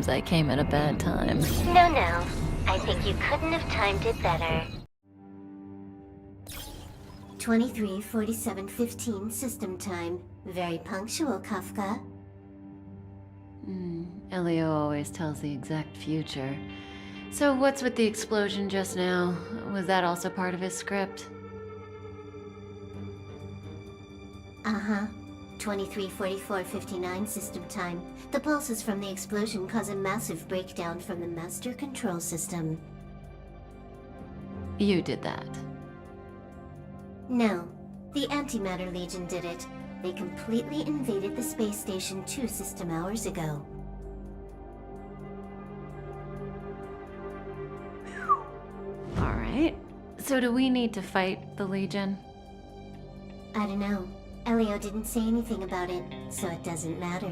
I came at a bad time. No. I think you couldn't have timed it better. 23:47:15 system time. Very punctual, Kafka. Elio always tells the exact future. So what's with the explosion just now? Was that also part of his script? Uh-huh. 23:44:59 system time. The pulses from the explosion cause a massive breakdown from the master control system. You did that. No. The Antimatter Legion did it. They completely invaded the space station 2 system hours ago. Alright. So do we need to fight the Legion? I don't know. Elio didn't say anything about it, so it doesn't matter.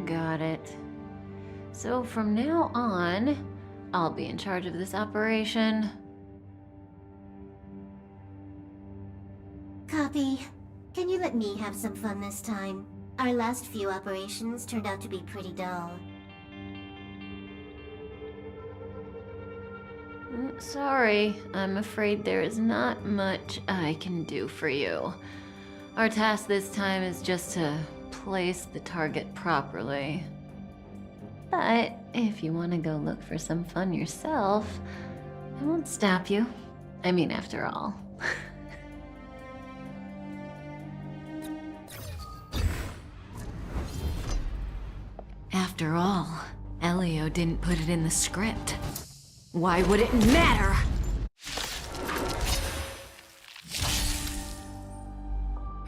Got it. So from now on, I'll be in charge of this operation. Copy. Can you let me have some fun this time? Our last few operations turned out to be pretty dull. Sorry, I'm afraid there is not much I can do for you. Our task this time is just to place the target properly. But if you want to go look for some fun yourself, I won't stop you. I mean, after all. After all, Elio didn't put it in the script. Why would it matter?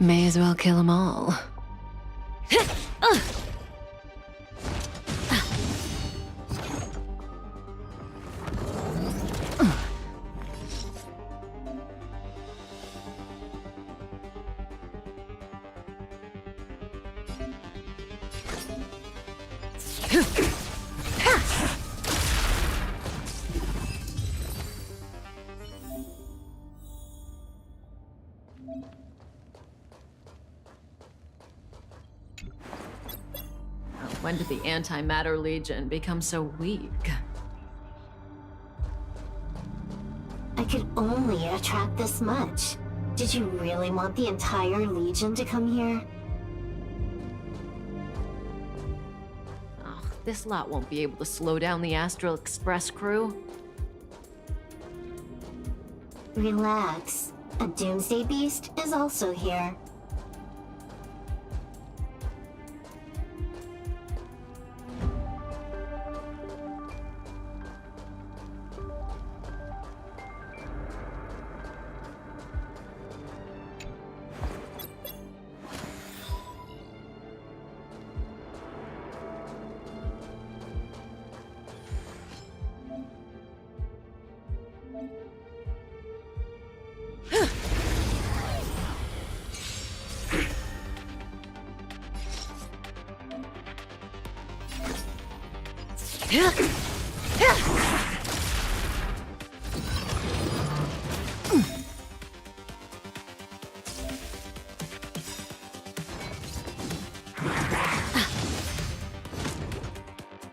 May as well kill them all. When did the Antimatter Legion become so weak? I could only attract this much. Did you really want the entire Legion to come here? Oh, this lot won't be able to slow down the Astral Express crew. Relax. A Doomsday Beast is also here.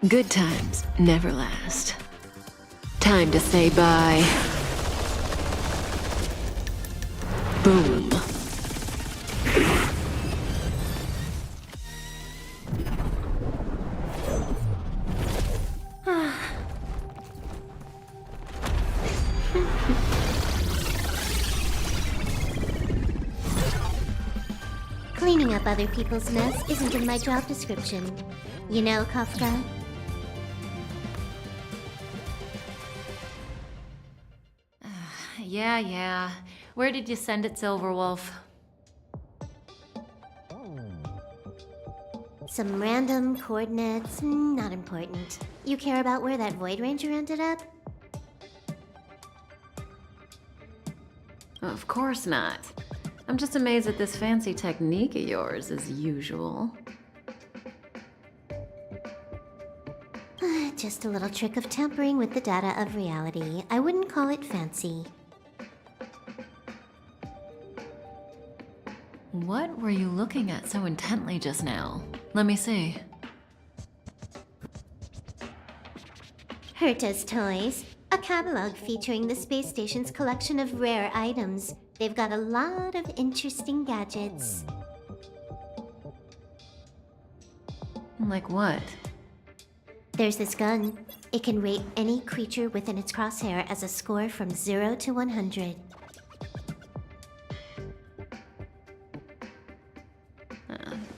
Good times never last. Time to say bye. Boom. Cleaning up other people's mess isn't in my job description. You know, Kafka? Yeah. Where did you send it, Silverwolf? Some random coordinates, not important. You care about where that Void Ranger ended up? Of course not. I'm just amazed at this fancy technique of yours, as usual. Just a little trick of tampering with the data of reality. I wouldn't call it fancy. What were you looking at so intently just now? Let me see. Herta's Toys, a catalog featuring the space station's collection of rare items. They've got a lot of interesting gadgets. Like what? There's this gun. It can rate any creature within its crosshair as a score from 0 to 100.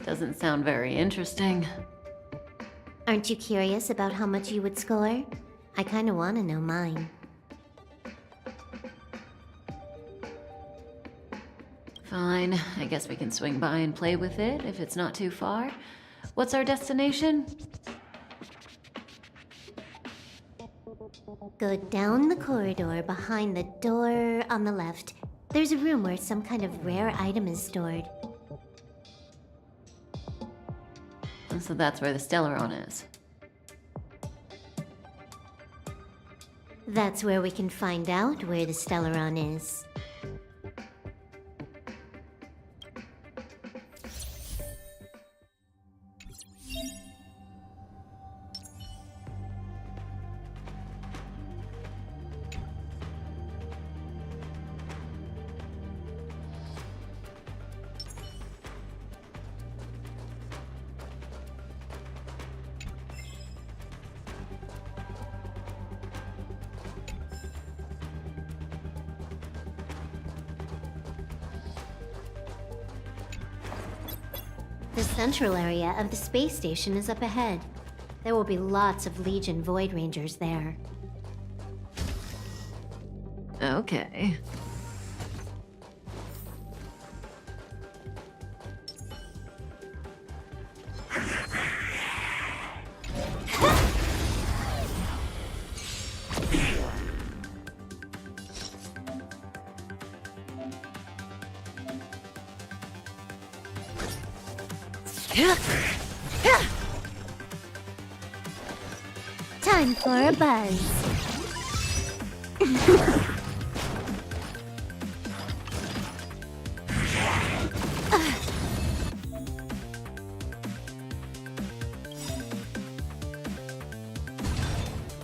Doesn't sound very interesting. Aren't you curious about how much you would score? I kinda wanna know mine. Fine, I guess we can swing by and play with it if it's not too far. What's our destination? Go down the corridor behind the door on the left. There's a room where some kind of rare item is stored. So that's where the Stellaron is. That's where we can find out where the Stellaron is. The central area of the space station is up ahead. There will be lots of Legion Void Rangers there. Okay. Time for a buzz.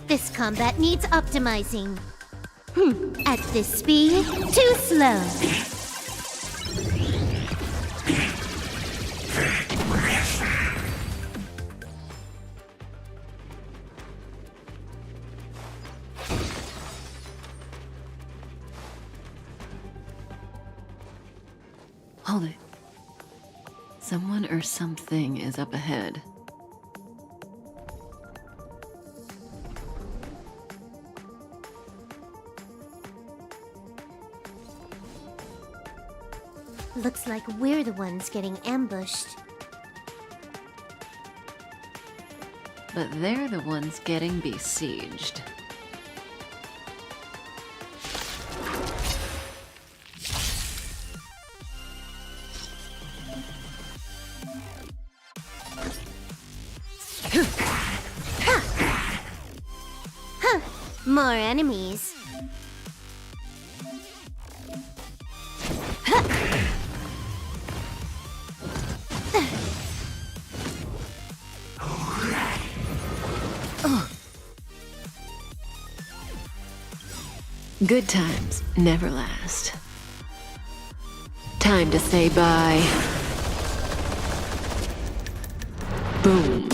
This combat needs optimizing. At this speed, too slow. Hold it. Someone or something is up ahead. Looks like we're the ones getting ambushed. But they're the ones getting besieged. More enemies. Good times never last. Time to say bye. Boom.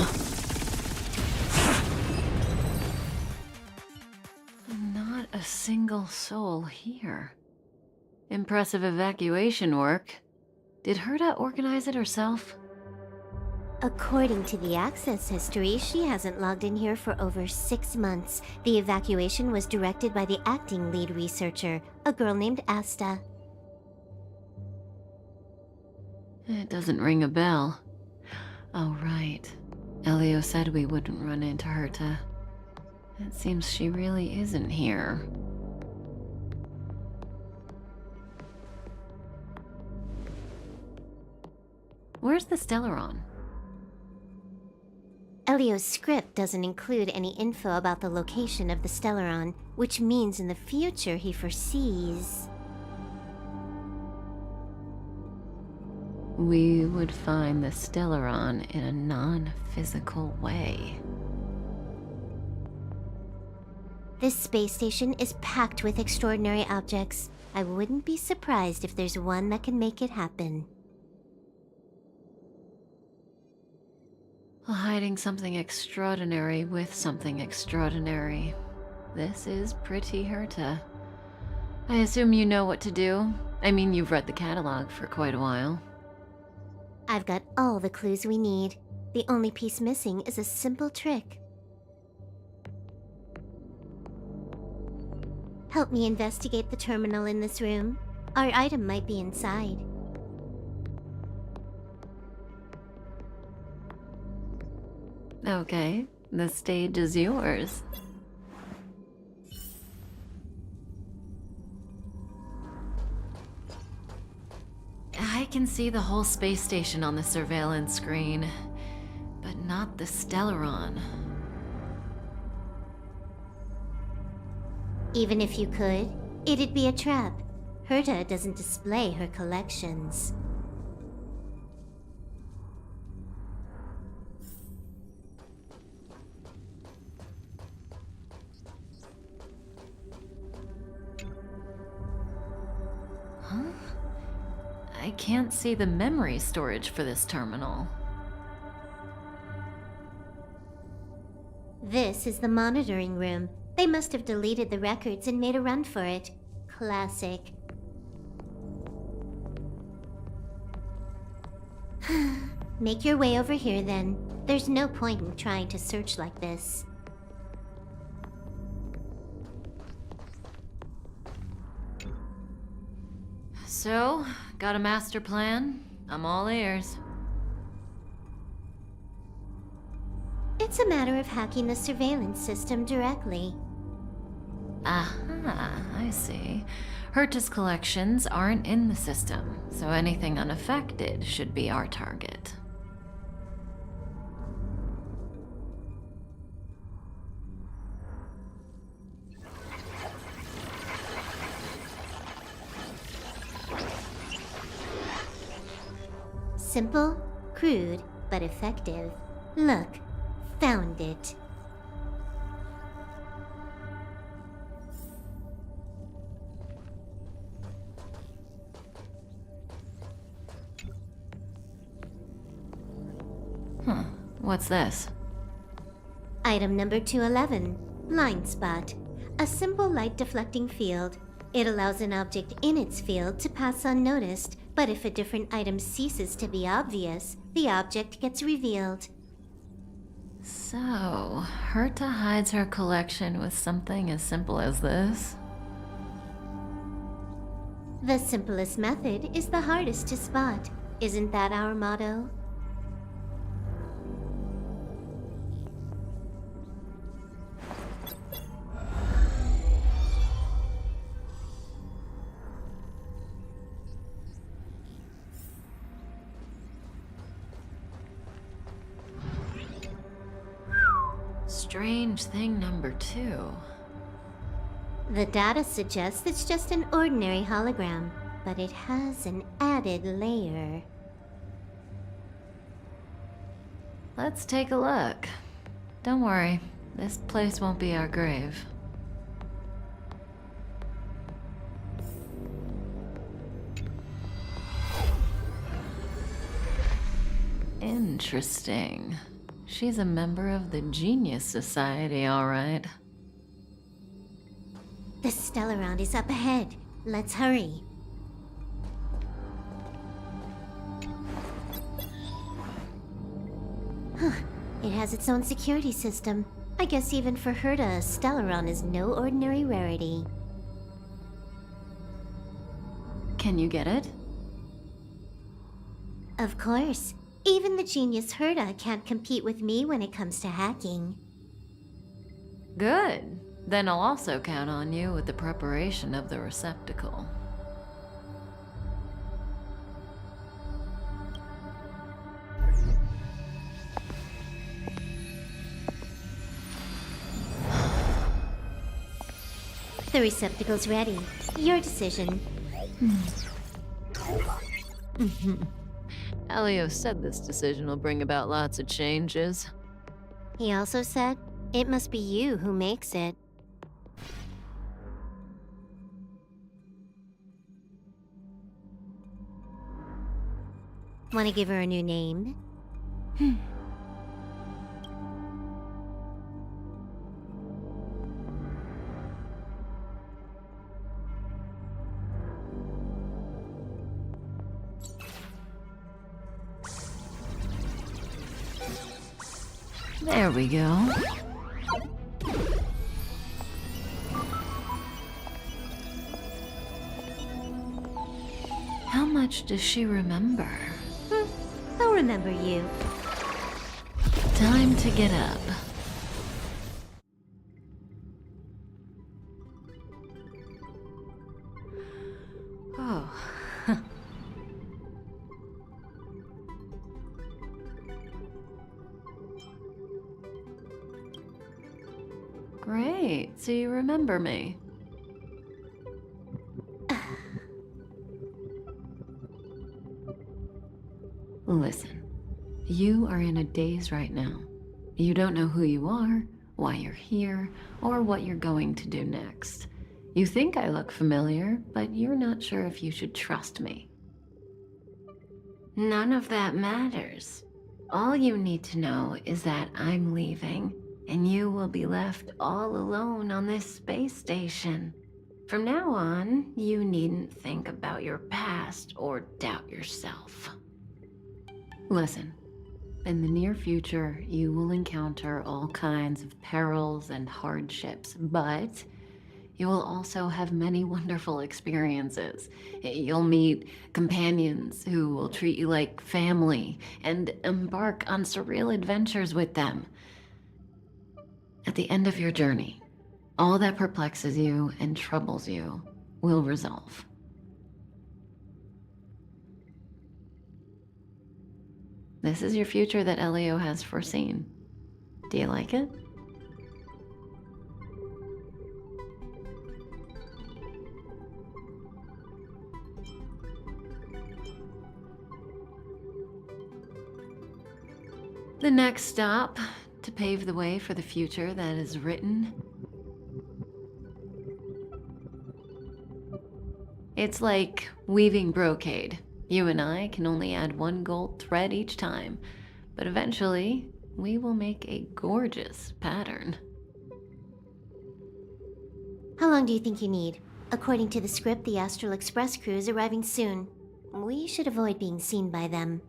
Not a single soul here. Impressive evacuation work. Did Herta organize it herself? According to the access history, she hasn't logged in here for over 6 months. The evacuation was directed by the acting lead researcher, a girl named Asta. It doesn't ring a bell. Oh, right. Elio said we wouldn't run into Herta. It seems she really isn't here. Where's the Stellaron? Elio's script doesn't include any info about the location of the Stellaron, which means in the future he foresees... we would find the Stellaron in a non-physical way. This space station is packed with extraordinary objects. I wouldn't be surprised if there's one that can make it happen. Hiding something extraordinary with something extraordinary. This is pretty Herta. I assume you know what to do. I mean, you've read the catalog for quite a while. I've got all the clues we need. The only piece missing is a simple trick. Help me investigate the terminal in this room. Our item might be inside. Okay, the stage is yours. I can see the whole space station on the surveillance screen, but not the Stellaron. Even if you could, it'd be a trap. Herta doesn't display her collections. Huh? I can't see the memory storage for this terminal. This is the monitoring room. They must have deleted the records and made a run for it. Classic. Make your way over here then. There's no point in trying to search like this. So, got a master plan? I'm all ears. It's a matter of hacking the surveillance system directly. Aha, I see. Herta's collections aren't in the system, so anything unaffected should be our target. Simple, crude, but effective. Look, found it. Huh, what's this? Item number 211, Line Spot. A simple light deflecting field. It allows an object in its field to pass unnoticed, but if a different item ceases to be obvious, the object gets revealed. So, Herta hides her collection with something as simple as this? The simplest method is the hardest to spot. Isn't that our motto? Strange thing number 2. The data suggests it's just an ordinary hologram, but it has an added layer. Let's take a look. Don't worry, this place won't be our grave. Interesting. She's a member of the Genius Society, all right. The Stellaron is up ahead. Let's hurry. Huh. It has its own security system. I guess even for Herta, a Stellaron is no ordinary rarity. Can you get it? Of course. Even the genius Herta can't compete with me when it comes to hacking. Good. Then I'll also count on you with the preparation of the receptacle. The receptacle's ready. Your decision. Elio said this decision will bring about lots of changes. He also said, it must be you who makes it. Want to give her a new name? There we go. How much does she remember? I'll remember you. Time to get up. Oh. Great, so you remember me. Listen, you are in a daze right now. You don't know who you are, why you're here, or what you're going to do next. You think I look familiar, but you're not sure if you should trust me. None of that matters. All you need to know is that I'm leaving, and you will be left all alone on this space station. From now on, you needn't think about your past or doubt yourself. Listen, in the near future, you will encounter all kinds of perils and hardships, but you will also have many wonderful experiences. You'll meet companions who will treat you like family and embark on surreal adventures with them. At the end of your journey, all that perplexes you and troubles you will resolve. This is your future that Elio has foreseen. Do you like it? The next stop, to pave the way for the future that is written. It's like weaving brocade. You and I can only add one gold thread each time, but eventually, we will make a gorgeous pattern. How long do you think you need? According to the script, the Astral Express crew is arriving soon. We should avoid being seen by them.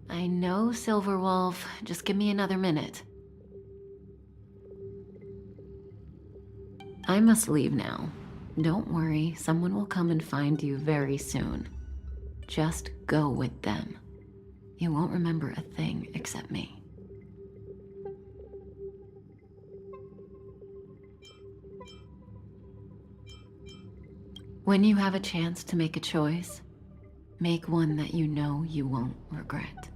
I know, Silverwolf. Just give me another minute. I must leave now. Don't worry, someone will come and find you very soon. Just go with them. You won't remember a thing except me. When you have a chance to make a choice, make one that you know you won't regret.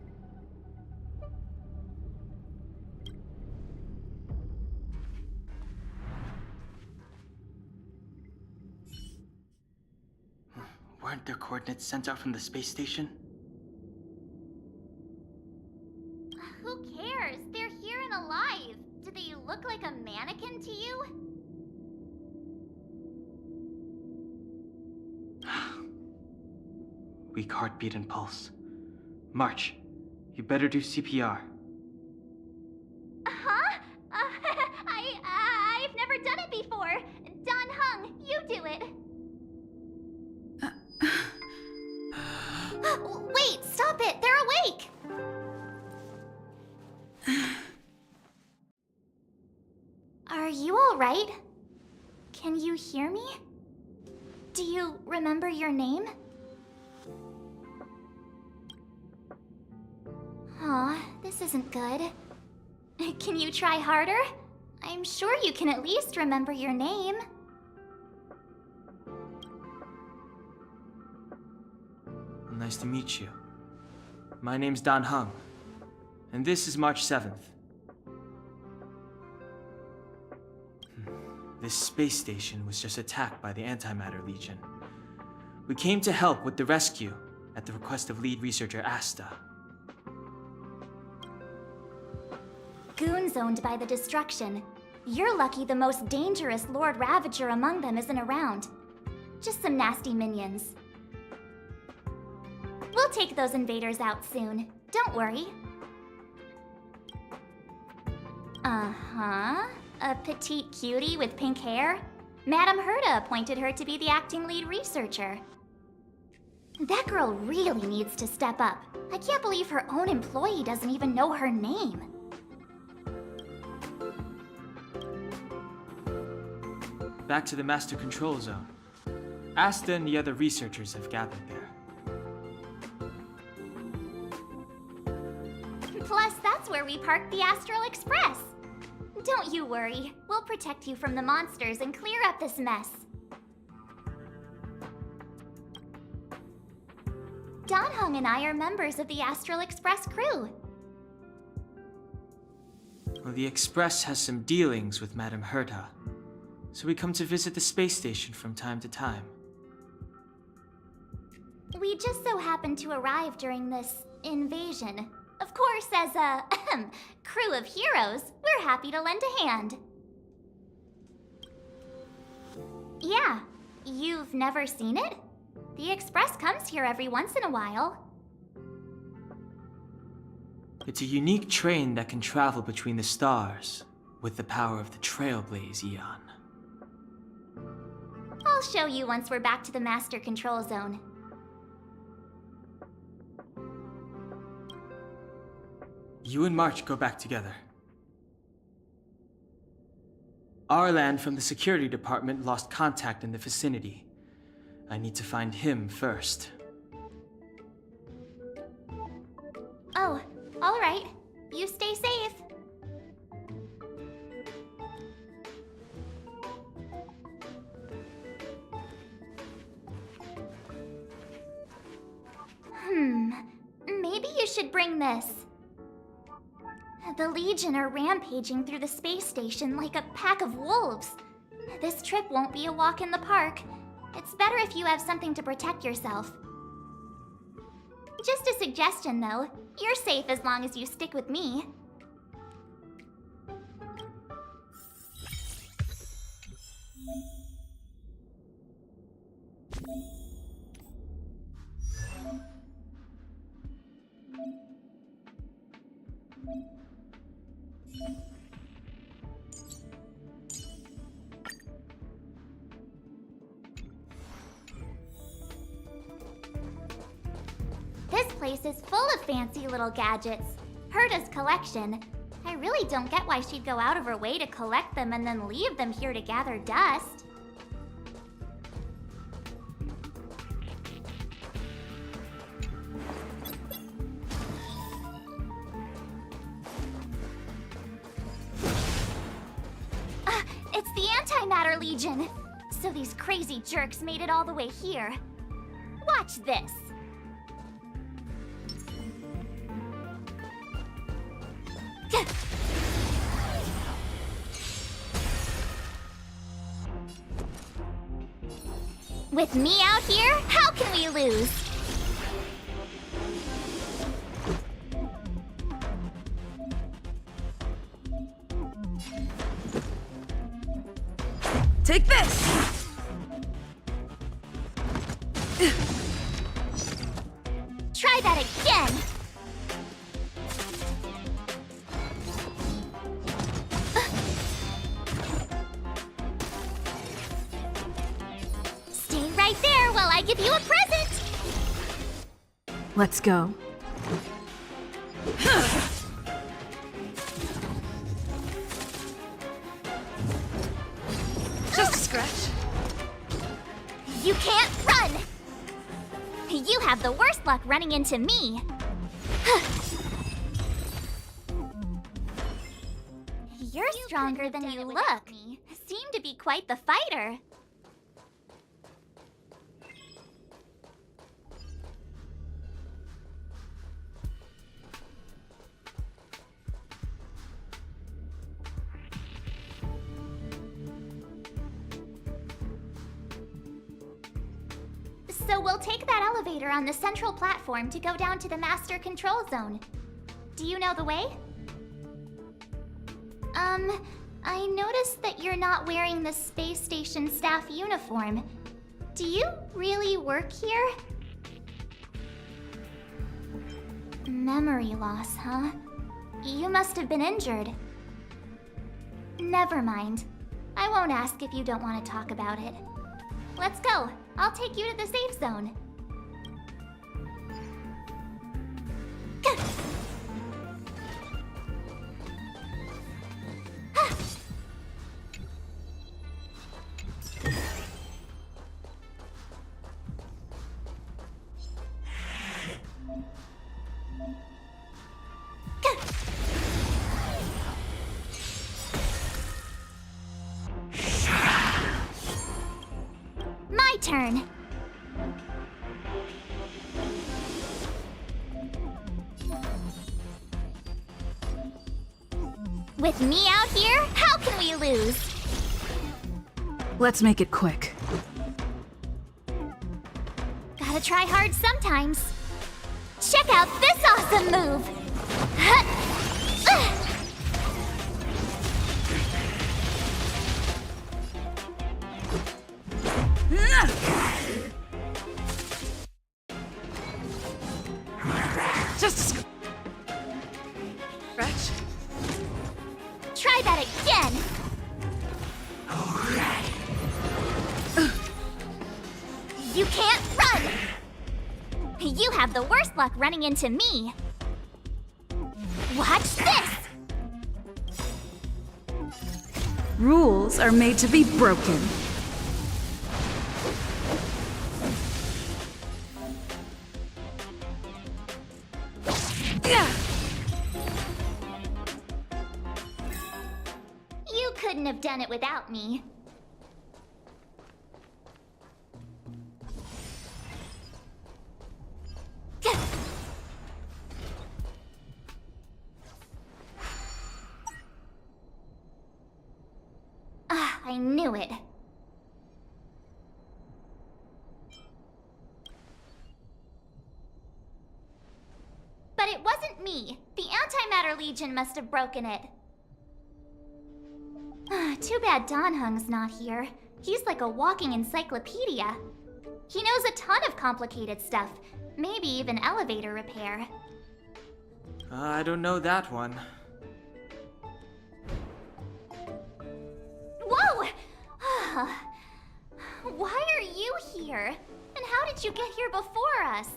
Weren't their coordinates sent out from the space station? Who cares? They're here and alive. Do they look like a mannequin to you? Weak heartbeat and pulse. March, you better do CPR. Huh? I've never done it before. Don Hung, you do it. Wait, stop it! They're awake! Are you alright? Can you hear me? Do you remember your name? Aw, this isn't good. Can you try harder? I'm sure you can at least remember your name. Nice to meet you. My name's Don Hung, and this is March 7th. This space station was just attacked by the Antimatter Legion. We came to help with the rescue at the request of lead researcher Asta. Goons owned by the destruction. You're lucky the most dangerous Lord Ravager among them isn't around. Just some nasty minions. We'll take those invaders out soon. Don't worry. Uh-huh. A petite cutie with pink hair? Madame Herta appointed her to be the acting lead researcher. That girl really needs to step up. I can't believe her own employee doesn't even know her name. Back to the Master Control Zone. Asta and the other researchers have gathered there. Plus, that's where we parked the Astral Express. Don't you worry. We'll protect you from the monsters and clear up this mess. Dan Heng and I are members of the Astral Express crew. Well, the Express has some dealings with Madame Herta, so we come to visit the space station from time to time. We just so happened to arrive during this invasion. Of course, as a crew of heroes, we're happy to lend a hand. Yeah, you've never seen it? The Express comes here every once in a while. It's a unique train that can travel between the stars with the power of the Trailblaze Eon. I'll show you once we're back to the Master Control Zone. You and March go back together. Arlan from the security department lost contact in the vicinity. I need to find him first. Oh, all right. You stay safe. Maybe you should bring this. The Legion are rampaging through the space station like a pack of wolves. This trip won't be a walk in the park. It's better if you have something to protect yourself. Just a suggestion, though. You're safe as long as you stick with me. This place is full of fancy little gadgets. Herta's collection. I really don't get why she'd go out of her way to collect them and then leave them here to gather dust. It's the Antimatter Legion! So these crazy jerks made it all the way here. Watch this! With me out here, how can we lose? Take this! Try that again! Stay right there while I give you a present! Let's go. Just a scratch. You can't run! You have the worst luck running into me. You're stronger than you look. Seem to be quite the fighter. So, So we'll take that elevator on the central platform to go down to the master control zone. Do you know the way? I noticed that you're not wearing the space station staff uniform. Do you really work here? Memory loss, huh? You must have been injured. Never mind. I won't ask if you don't want to talk about it. Let's go. I'll take you to the safe zone. My turn. With me out here, how can we lose? Let's make it quick. Gotta try hard sometimes. Check out this awesome move! Just a scratch. Try that again! You can't run! You have the worst luck running into me. Watch this! Rules are made to be broken. You couldn't have done it without me. I knew it. But it wasn't me. The Antimatter Legion must have broken it. Too bad Dan Hung's not here. He's like a walking encyclopedia. He knows a ton of complicated stuff, maybe even elevator repair. I don't know that one. Whoa! Why are you here? And how did you get here before us?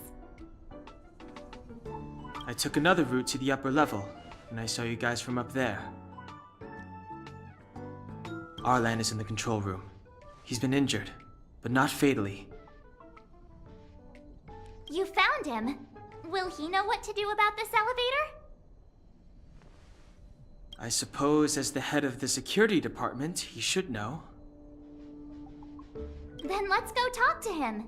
I took another route to the upper level, and I saw you guys from up there. Arlan is in the control room. He's been injured, but not fatally. You found him. Will he know what to do about this elevator? I suppose as the head of the security department, he should know. Then let's go talk to him.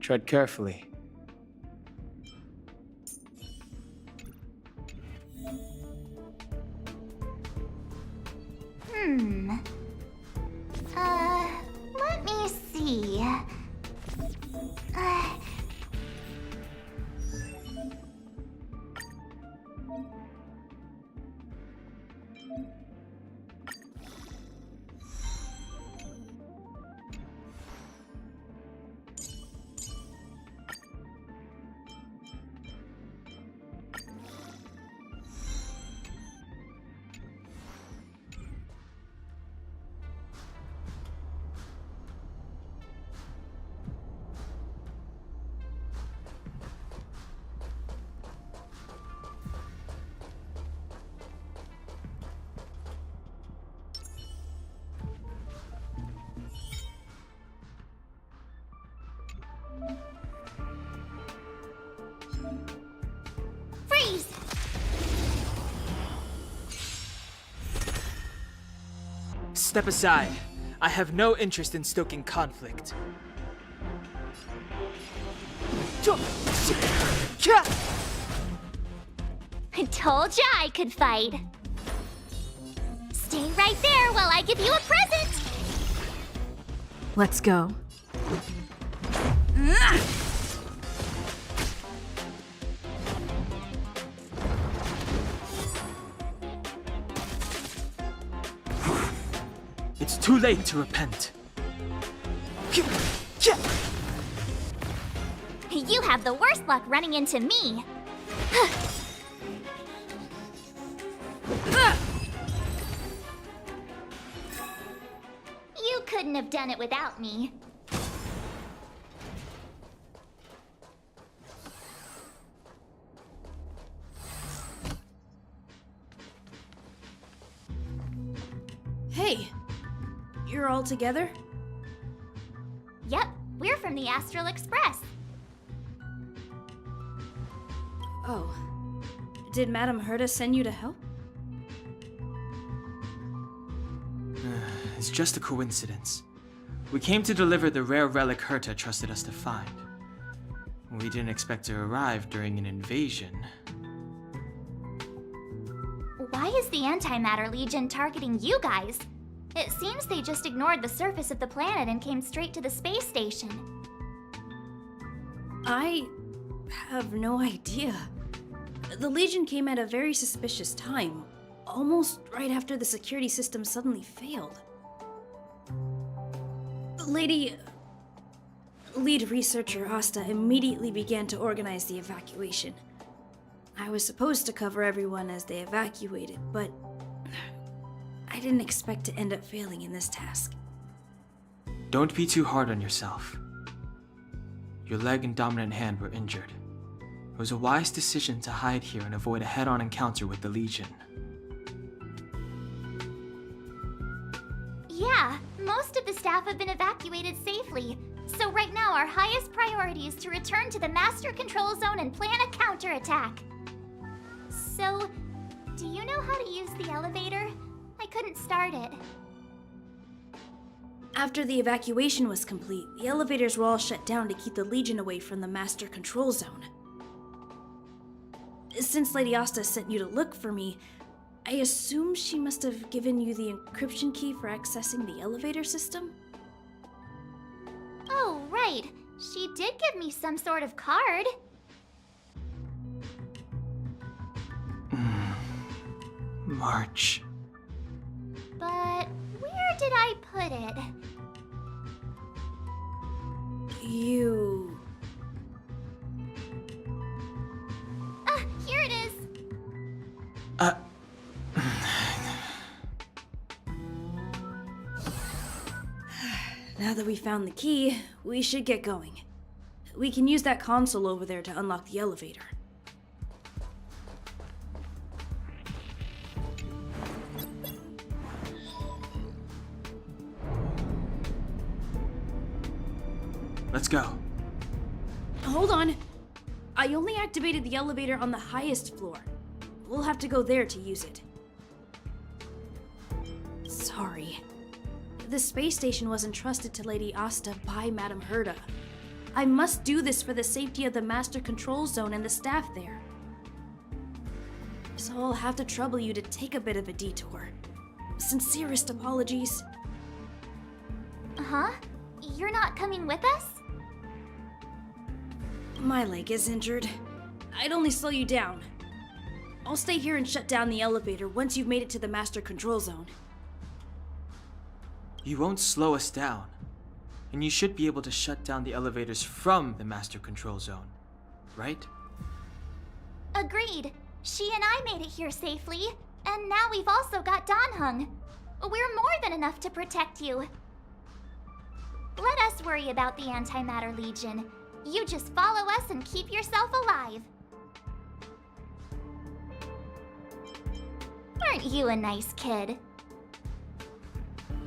Tread carefully. Let me see. Freeze! Step aside. I have no interest in stoking conflict. I told ya I could fight. Stay right there while I give you a present. Let's go. It's too late to repent. You have the worst luck running into me. You couldn't have done it without me. Hey, you're all together? Yep, we're from the Astral Express. Oh. Did Madame Herta send you to help? It's just a coincidence. We came to deliver the rare relic Herta trusted us to find. We didn't expect to arrive during an invasion. Why is the Antimatter Legion targeting you guys? It seems they just ignored the surface of the planet and came straight to the space station. I have no idea. The Legion came at a very suspicious time, almost right after the security system suddenly failed. Lead researcher Asta immediately began to organize the evacuation. I was supposed to cover everyone as they evacuated, but I didn't expect to end up failing in this task. Don't be too hard on yourself. Your leg and dominant hand were injured. It was a wise decision to hide here and avoid a head-on encounter with the Legion. Yeah, most of the staff have been evacuated safely. So right now our highest priority is to return to the Master Control Zone and plan a counterattack. So, do you know how to use the elevator? I couldn't start it. After the evacuation was complete, the elevators were all shut down to keep the Legion away from the Master Control Zone. Since Lady Asta sent you to look for me, I assume she must have given you the encryption key for accessing the elevator system? Oh, right. She did give me some sort of card. March. But where did I put it? You... Here it is. Now that we found the key, we should get going. We can use that console over there to unlock the elevator. Let's go. Hold on. I only activated the elevator on the highest floor. We'll have to go there to use it. Sorry. The space station was entrusted to Lady Asta by Madame Herta. I must do this for the safety of the Master Control Zone and the staff there. So I'll have to trouble you to take a bit of a detour. Sincerest apologies. Huh? You're not coming with us? My leg is injured. I'd only slow you down. I'll stay here and shut down the elevator once you've made it to the Master Control Zone. You won't slow us down. And you should be able to shut down the elevators from the Master Control Zone, right? Agreed. She and I made it here safely, and now we've also got Danhung. We're more than enough to protect you. Let us worry about the Antimatter Legion. You just follow us and keep yourself alive. Aren't you a nice kid?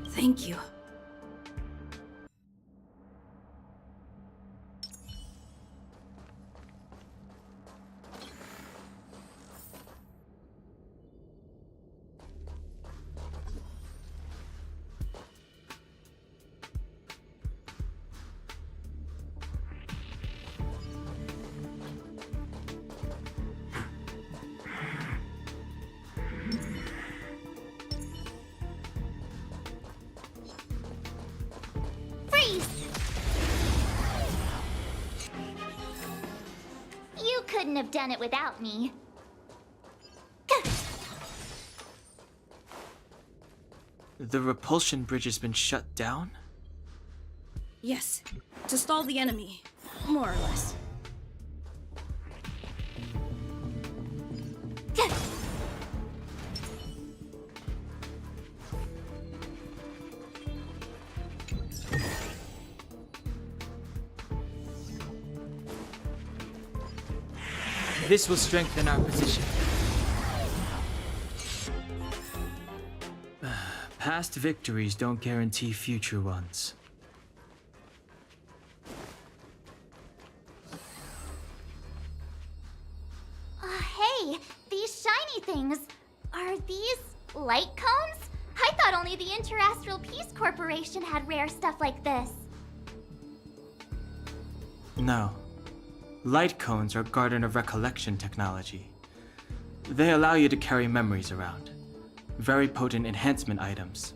Thank you. couldn't have done it without me. The repulsion bridge has been shut down? Yes, to stall the enemy, more or less. This will strengthen our position. Past victories don't guarantee future ones. Hey, these shiny things. Are these light cones? I thought only the Interastral Peace Corporation had rare stuff like this. No. Light cones are Garden of Recollection technology. They allow you to carry memories around. Very potent enhancement items.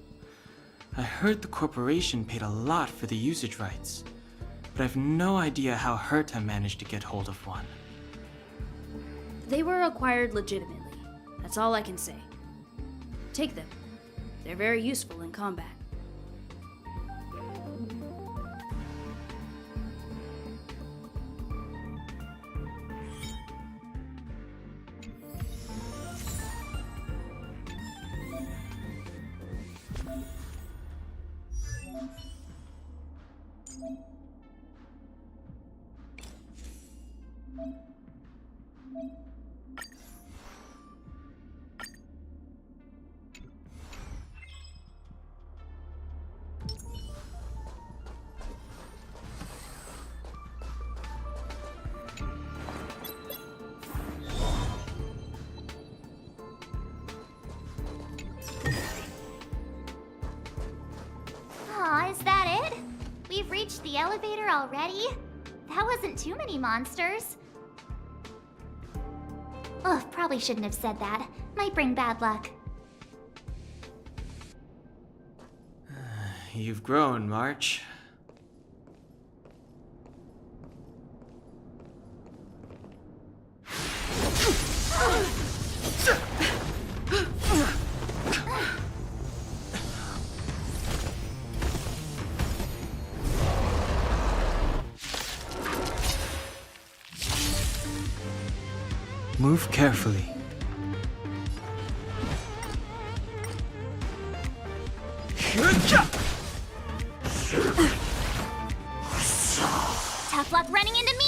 I heard the corporation paid a lot for the usage rights, but I've no idea how Herta managed to get hold of one. They were acquired legitimately. That's all I can say. Take them. They're very useful in combat. Aw, is that it? We've reached the elevator already? That wasn't too many monsters. Ugh, probably shouldn't have said that. Might bring bad luck. You've grown, March. Move carefully. Tough luck running into me!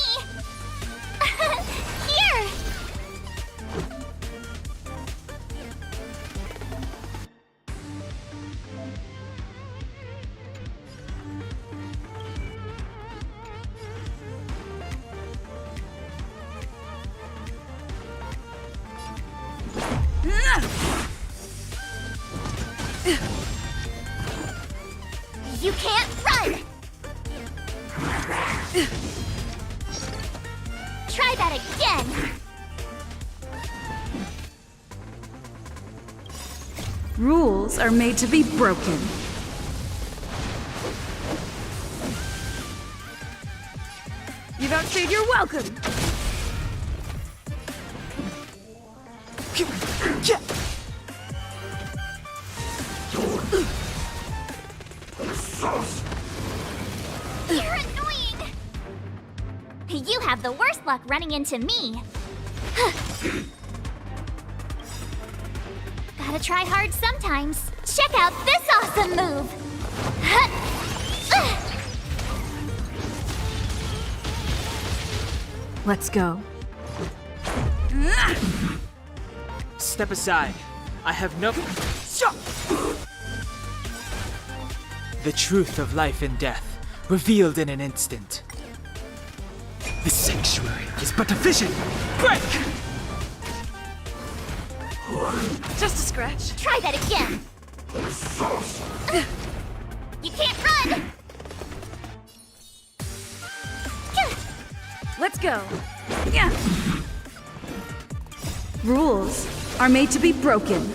Here! You can't run! Try that again! Rules are made to be broken. You've outstayed your welcome! You're annoying! You have the worst luck running into me. Gotta try hard sometimes. Check out this awesome move! Let's go. Step aside. I have no... The truth of life and death, revealed in an instant. The sanctuary is but a vision! Break! Just a scratch. Try that again! You can't run! Let's go. Yeah. Rules are made to be broken.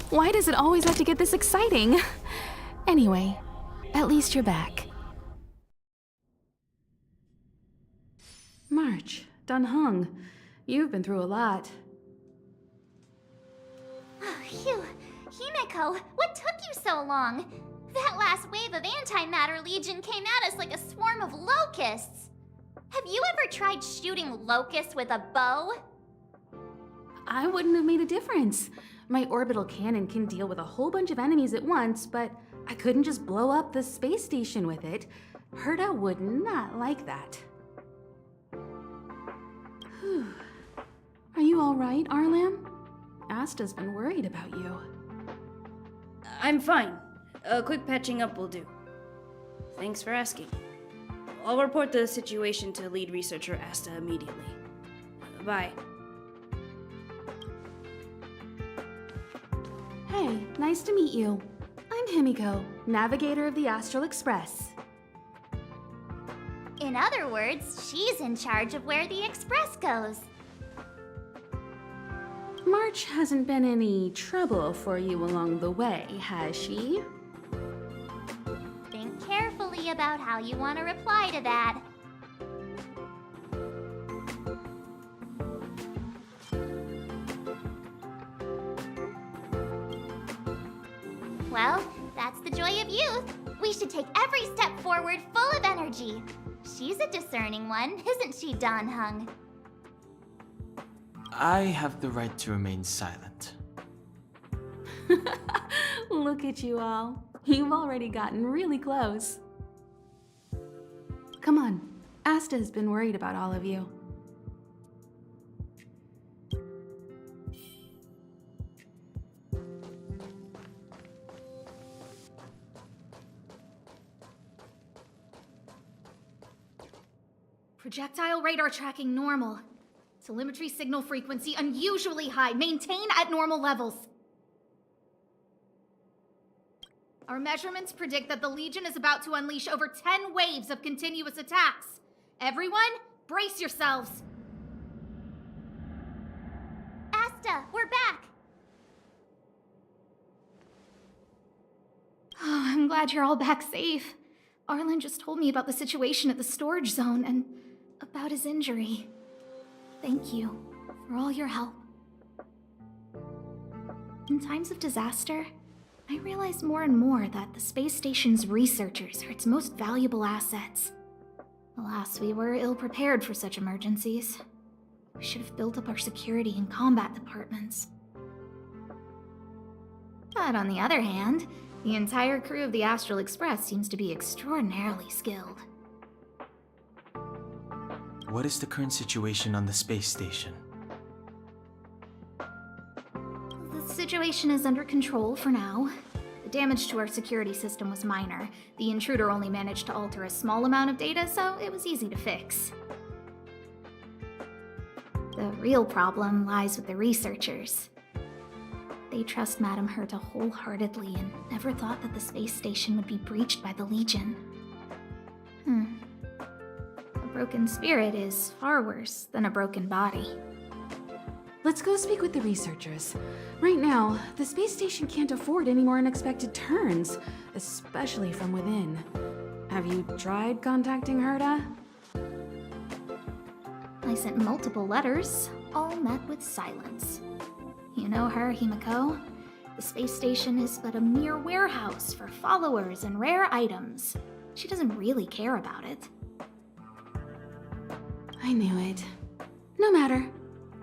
Why does it always have to get this exciting? Anyway, at least you're back. March, Dunhung, you've been through a lot. Oh, phew. Himeko, what took you so long? That last wave of Antimatter Legion came at us like a swarm of locusts. Have you ever tried shooting locusts with a bow? I wouldn't have made a difference. My orbital cannon can deal with a whole bunch of enemies at once, but I couldn't just blow up the space station with it. Herta would not like that. Whew. Are you all right, Arlam? Asta's been worried about you. I'm fine. A quick patching up will do. Thanks for asking. I'll report the situation to lead researcher Asta immediately. Bye. Hey, nice to meet you. I'm Himiko, navigator of the Astral Express. In other words, she's in charge of where the express goes. March hasn't been any trouble for you along the way, has she? Think carefully about how you want to reply to that. Well, that's the joy of youth. We should take every step forward full of energy. She's a discerning one, isn't she, Donhung? I have the right to remain silent. Look at you all. You've already gotten really close. Come on, Asta has been worried about all of you. Projectile radar tracking normal. Telemetry signal frequency unusually high. Maintain at normal levels. Our measurements predict that the Legion is about to unleash over 10 waves of continuous attacks. Everyone, brace yourselves. Asta, we're back. Oh, I'm glad you're all back safe. Arlen just told me about the situation at the storage zone and about his injury. Thank you for all your help. In times of disaster, I realize more and more that the space station's researchers are its most valuable assets. Alas, we were ill-prepared for such emergencies. We should have built up our security and combat departments. But on the other hand, the entire crew of the Astral Express seems to be extraordinarily skilled. What is the current situation on the space station? The situation is under control for now. The damage to our security system was minor. The intruder only managed to alter a small amount of data, so it was easy to fix. The real problem lies with the researchers. They trust Madame Herta wholeheartedly and never thought that the space station would be breached by the Legion. A broken spirit is far worse than a broken body. Let's go speak with the researchers. Right now, the space station can't afford any more unexpected turns, especially from within. Have you tried contacting Herta? I sent multiple letters, all met with silence. You know her, Himiko. The space station is but a mere warehouse for followers and rare items. She doesn't really care about it. I knew it. No matter.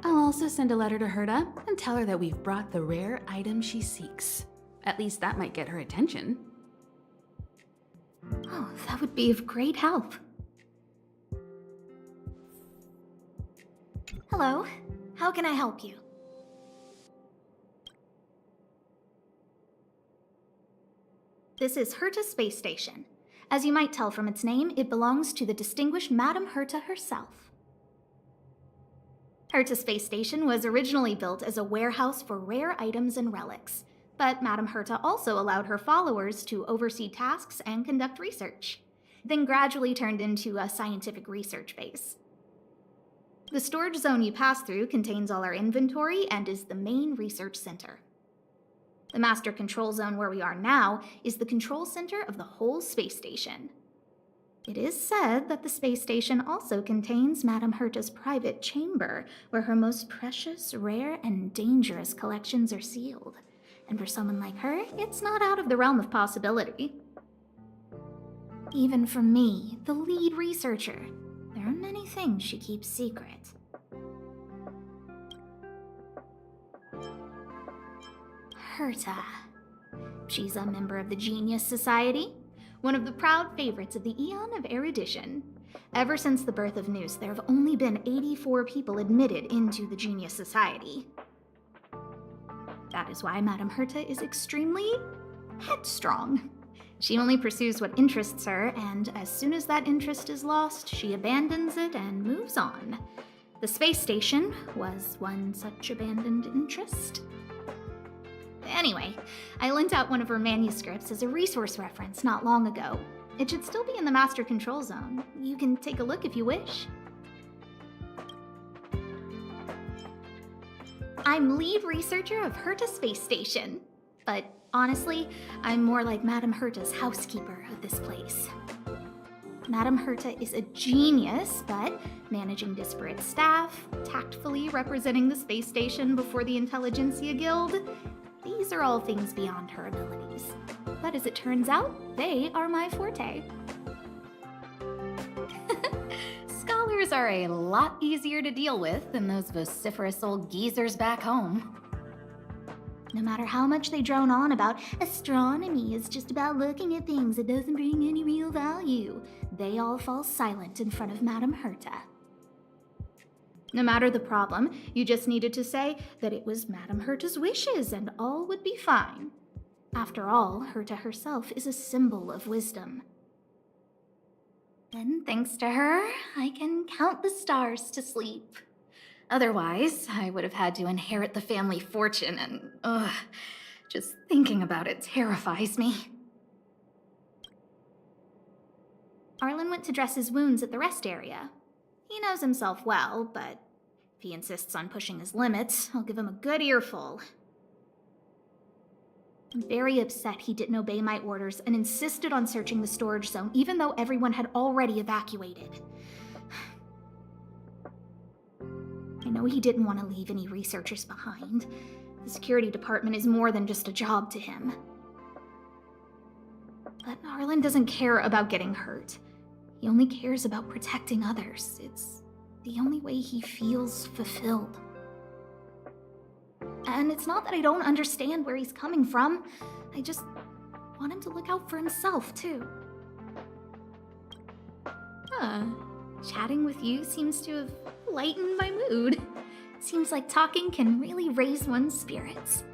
I'll also send a letter to Herta and tell her that we've brought the rare item she seeks. At least that might get her attention. Oh, that would be of great help. Hello, how can I help you? This is Herta Space Station. As you might tell from its name, it belongs to the distinguished Madame Herta herself. Herta Space Station was originally built as a warehouse for rare items and relics, but Madame Herta also allowed her followers to oversee tasks and conduct research, then gradually turned into a scientific research base. The storage zone you pass through contains all our inventory and is the main research center. The master control zone where we are now is the control center of the whole space station. It is said that the space station also contains Madame Herta's private chamber, where her most precious, rare, and dangerous collections are sealed. And for someone like her, it's not out of the realm of possibility. Even for me, the lead researcher, there are many things she keeps secret. Herta. She's a member of the Genius Society, one of the proud favorites of the Eon of Erudition. Ever since the birth of Noose, there have only been 84 people admitted into the Genius Society. That is why Madame Herta is extremely headstrong. She only pursues what interests her, and as soon as that interest is lost, she abandons it and moves on. The space station was one such abandoned interest. Anyway, I lent out one of her manuscripts as a resource reference not long ago. It should still be in the Master Control Zone. You can take a look if you wish. I'm lead researcher of Herta Space Station. But honestly, I'm more like Madame Herta's housekeeper of this place. Madame Herta is a genius, but managing disparate staff, tactfully representing the space station before the Intelligentsia Guild, these are all things beyond her abilities. But as it turns out, they are my forte. Scholars are a lot easier to deal with than those vociferous old geezers back home. No matter how much they drone on about astronomy is just about looking at things that doesn't bring any real value, they all fall silent in front of Madame Herta. No matter the problem, you just needed to say that it was Madame Herta's wishes and all would be fine. After all, Herta herself is a symbol of wisdom. And thanks to her, I can count the stars to sleep. Otherwise, I would have had to inherit the family fortune and, just thinking about it terrifies me. Arlen went to dress his wounds at the rest area. He knows himself well, but if he insists on pushing his limits, I'll give him a good earful. I'm very upset he didn't obey my orders and insisted on searching the storage zone, even though everyone had already evacuated. I know he didn't want to leave any researchers behind. The security department is more than just a job to him. But Arlen doesn't care about getting hurt. He only cares about protecting others. It's the only way he feels fulfilled. And it's not that I don't understand where he's coming from. I just want him to look out for himself, too. Chatting with you seems to have lightened my mood. Seems like talking can really raise one's spirits.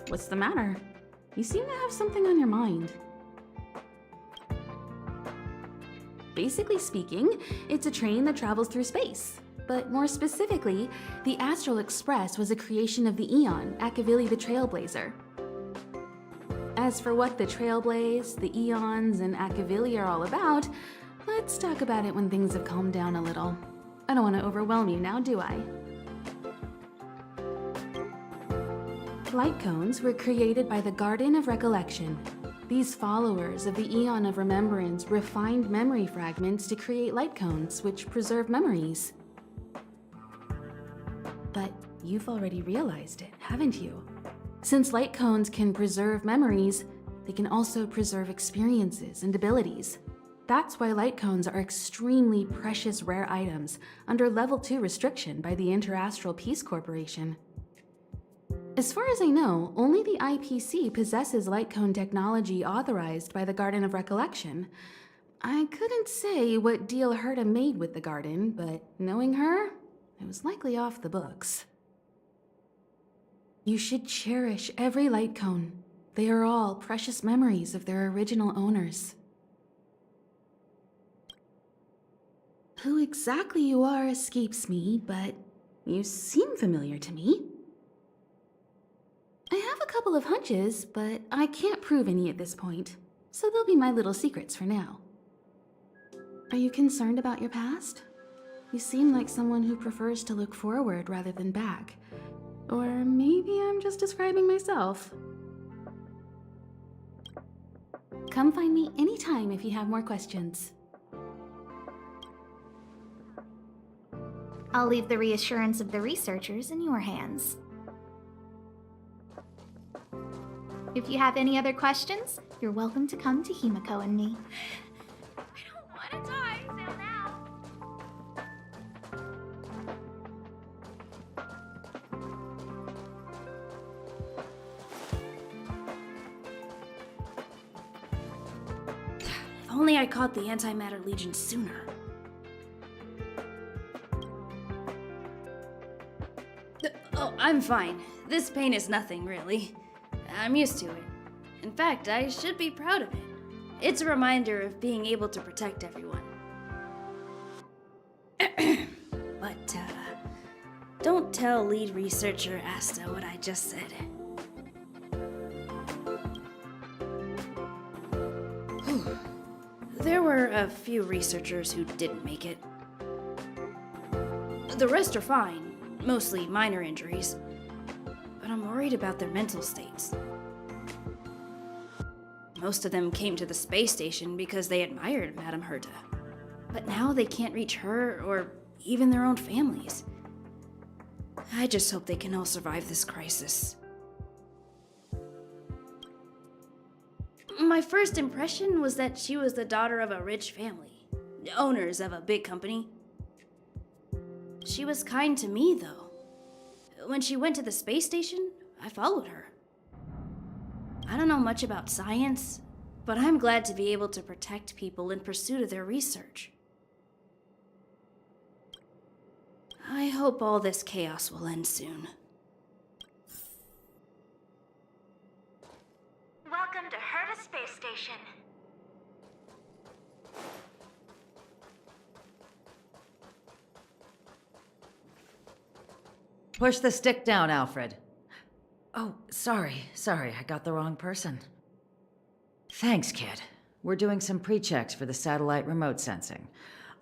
What's the matter? You seem to have something on your mind. Basically speaking, it's a train that travels through space. But more specifically, the Astral Express was a creation of the Eon, Akavili the Trailblazer. As for what the Trailblaze, the Eons, and Akavili are all about, let's talk about it when things have calmed down a little. I don't want to overwhelm you now, do I? Light cones were created by the Garden of Recollection. These followers of the Eon of Remembrance refined memory fragments to create light cones, which preserve memories. But you've already realized it, haven't you? Since light cones can preserve memories, they can also preserve experiences and abilities. That's why light cones are extremely precious rare items under Level 2 restriction by the Interastral Peace Corporation. As far as I know, only the IPC possesses light cone technology authorized by the Garden of Recollection. I couldn't say what deal Herta made with the Garden, but knowing her, it was likely off the books. You should cherish every light cone. They are all precious memories of their original owners. Who exactly you are escapes me, but you seem familiar to me. I have a couple of hunches, but I can't prove any at this point. so they'll be my little secrets for now. Are you concerned about your past? You seem like someone who prefers to look forward rather than back. Or maybe I'm just describing myself. Come find me anytime if you have more questions. I'll leave the reassurance of the researchers in your hands. If you have any other questions, you're welcome to come to Himiko and me. I don't want to die so now. If only I caught the Antimatter Legion sooner. Oh, I'm fine. This pain is nothing, really. I'm used to it. In fact, I should be proud of it. It's a reminder of being able to protect everyone. But, don't tell lead researcher Asta what I just said. There were a few researchers who didn't make it. The rest are fine, mostly minor injuries. But I'm worried about their mental states. Most of them came to the space station because they admired Madame Herta. But now they can't reach her or even their own families. I just hope they can all survive this crisis. My first impression was that she was the daughter of a rich family, owners of a big company. She was kind to me, though. When she went to the space station, I followed her. I don't know much about science, but I'm glad to be able to protect people in pursuit of their research. I hope all this chaos will end soon. Welcome to Herta Space Station. Push the stick down, Alfred. Oh, sorry, I got the wrong person. Thanks, kid. We're doing some pre-checks for the satellite remote sensing.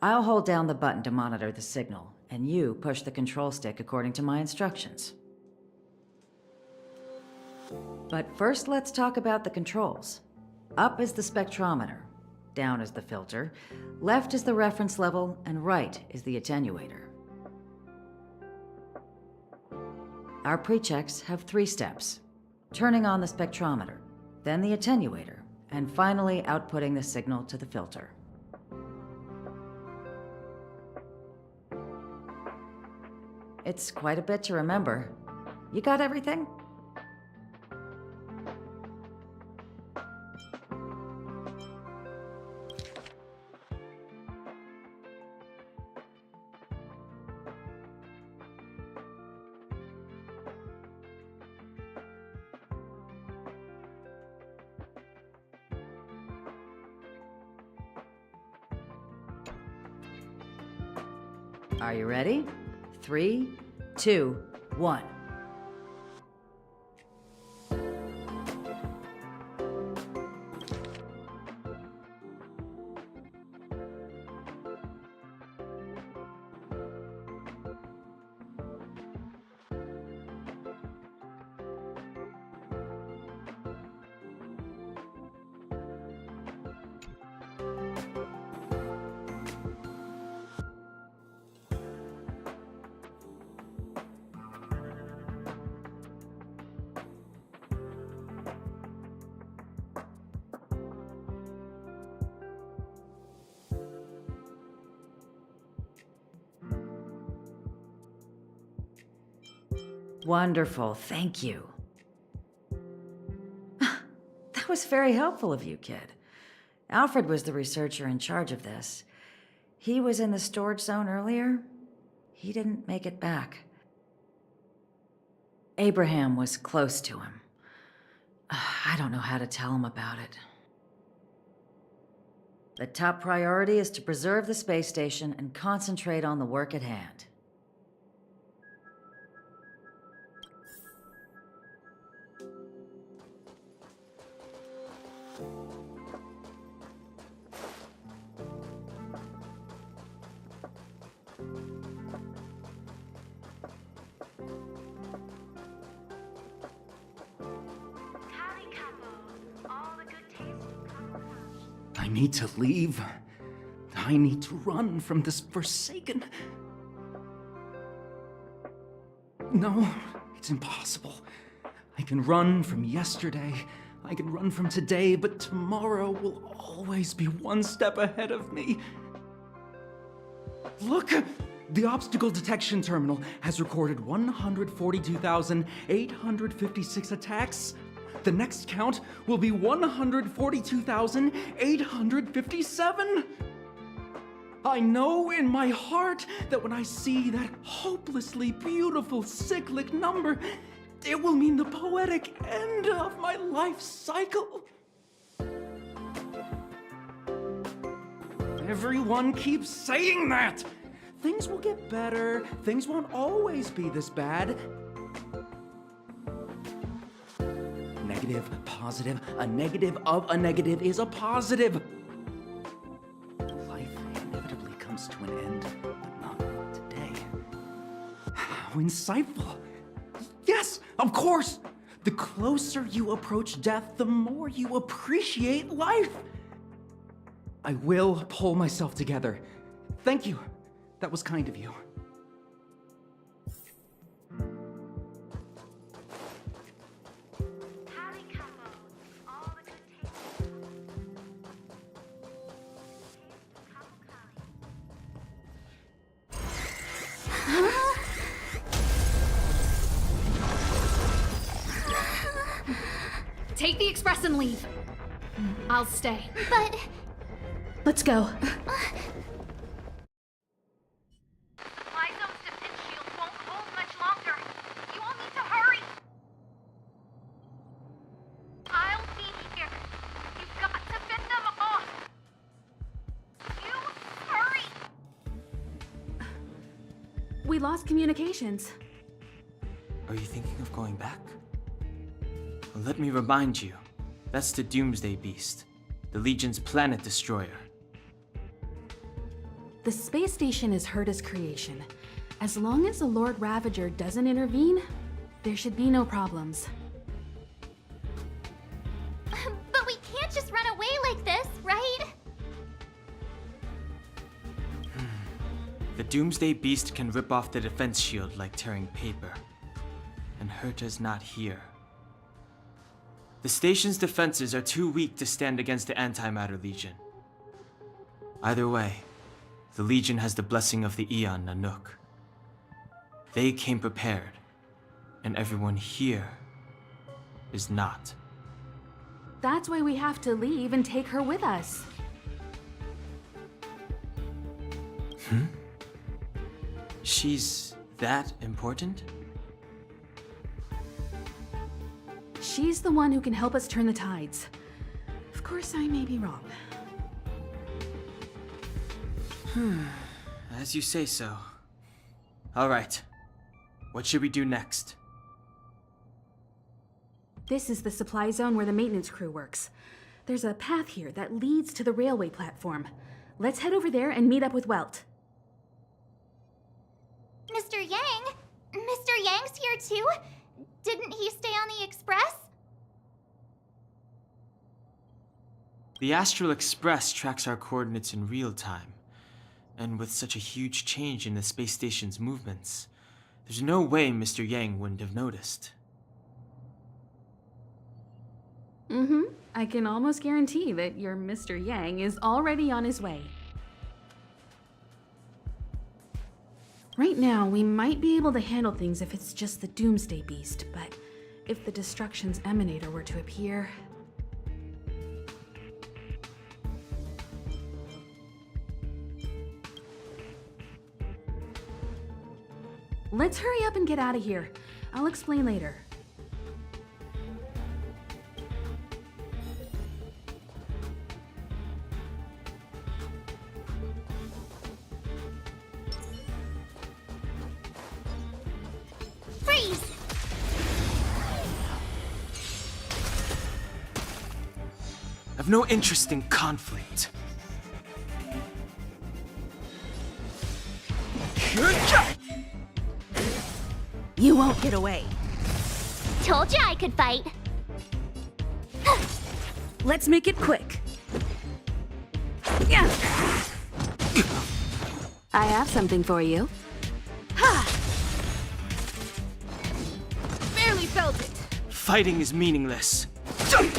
I'll hold down the button to monitor the signal, and you push the control stick according to my instructions. But first, let's talk about the controls. Up is the spectrometer, down is the filter, left is the reference level, and right is the attenuator. Our pre-checks have 3 steps. Turning on the spectrometer, then the attenuator, and finally outputting the signal to the filter. It's quite a bit to remember. You got everything? Are you ready? 3, 2, 1. Wonderful, thank you. That was very helpful of you, kid. Alfred was the researcher in charge of this. He was in the storage zone earlier. He didn't make it back. Abraham was close to him. I don't know how to tell him about it. The top priority is to preserve the space station and concentrate on the work at hand. need to leave. I need to run from this forsaken... No, it's impossible. I can run from yesterday, I can run from today, but tomorrow will always be one step ahead of me. Look! The obstacle detection terminal has recorded 142,856 attacks. The next count will be 142,857. I know in my heart that when I see that hopelessly beautiful cyclic number, it will mean the poetic end of my life cycle. Everyone keeps saying that! Things will get better. Things won't always be this bad. Negative, positive, a negative of a negative is a positive. Life inevitably comes to an end, but not today. How insightful. Yes, of course. The closer you approach death, the more you appreciate life. I will pull myself together. Thank you. That was kind of you. Take the express and leave. I'll stay. But Let's go. Supply zone's defense shield won't hold much longer. You all need to hurry. I'll be here. You've got to fend them off. You hurry. We lost communications. Are you thinking of going back? Well, let me remind you, that's the Doomsday Beast, the Legion's planet destroyer. The space station is Herta's creation. As long as the Lord Ravager doesn't intervene, there should be no problems. but we can't just run away like this, right? The Doomsday Beast can rip off the defense shield like tearing paper. And Herta's not here. The station's defenses are too weak to stand against the Antimatter Legion. Either way, the Legion has the blessing of the Aeon Nanook. They came prepared, and everyone here is not. That's why we have to leave and take her with us. She's that important? She's the one who can help us turn the tides. Of course, I may be wrong. As you say so. All right. What should we do next? This is the supply zone where the maintenance crew works. There's a path here that leads to the railway platform. Let's head over there and meet up with Welt. Mr. Yang? Mr. Yang's here too? Didn't he stay on the Express? The Astral Express tracks our coordinates in real time. And with such a huge change in the space station's movements, there's no way Mr. Yang wouldn't have noticed. I can almost guarantee that your Mr. Yang is already on his way. Right now, we might be able to handle things if it's just the Doomsday Beast, but if the Destruction's Emanator were to appear... Let's hurry up and get out of here. I'll explain later. Freeze! I've no interest in conflict. You won't get away. Told you I could fight. Let's make it quick. I have something for you. Ha! Barely felt it. Fighting is meaningless. Here!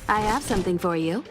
I have something for you.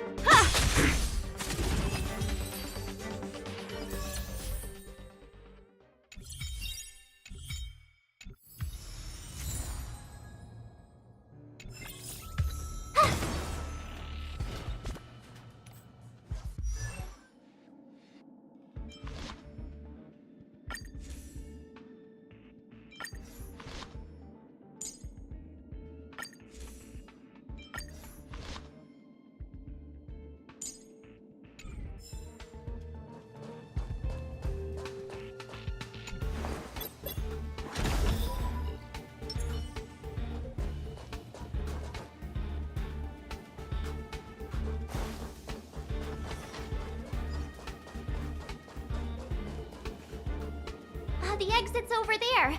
The exit's over there.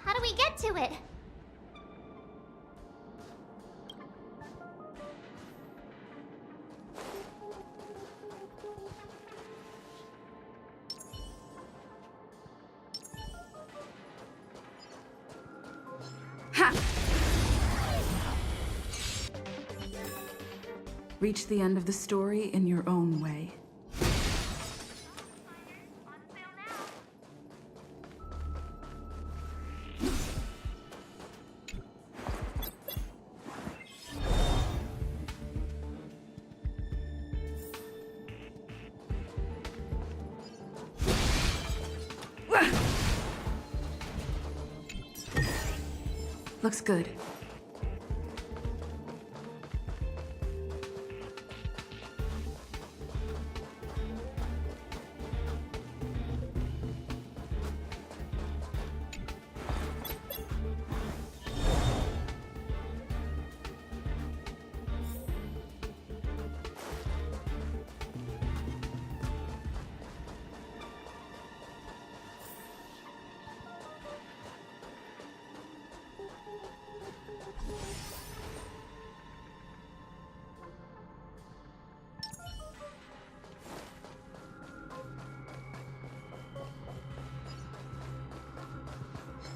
How do we get to it? Reach the end of the story in your own way. Looks good.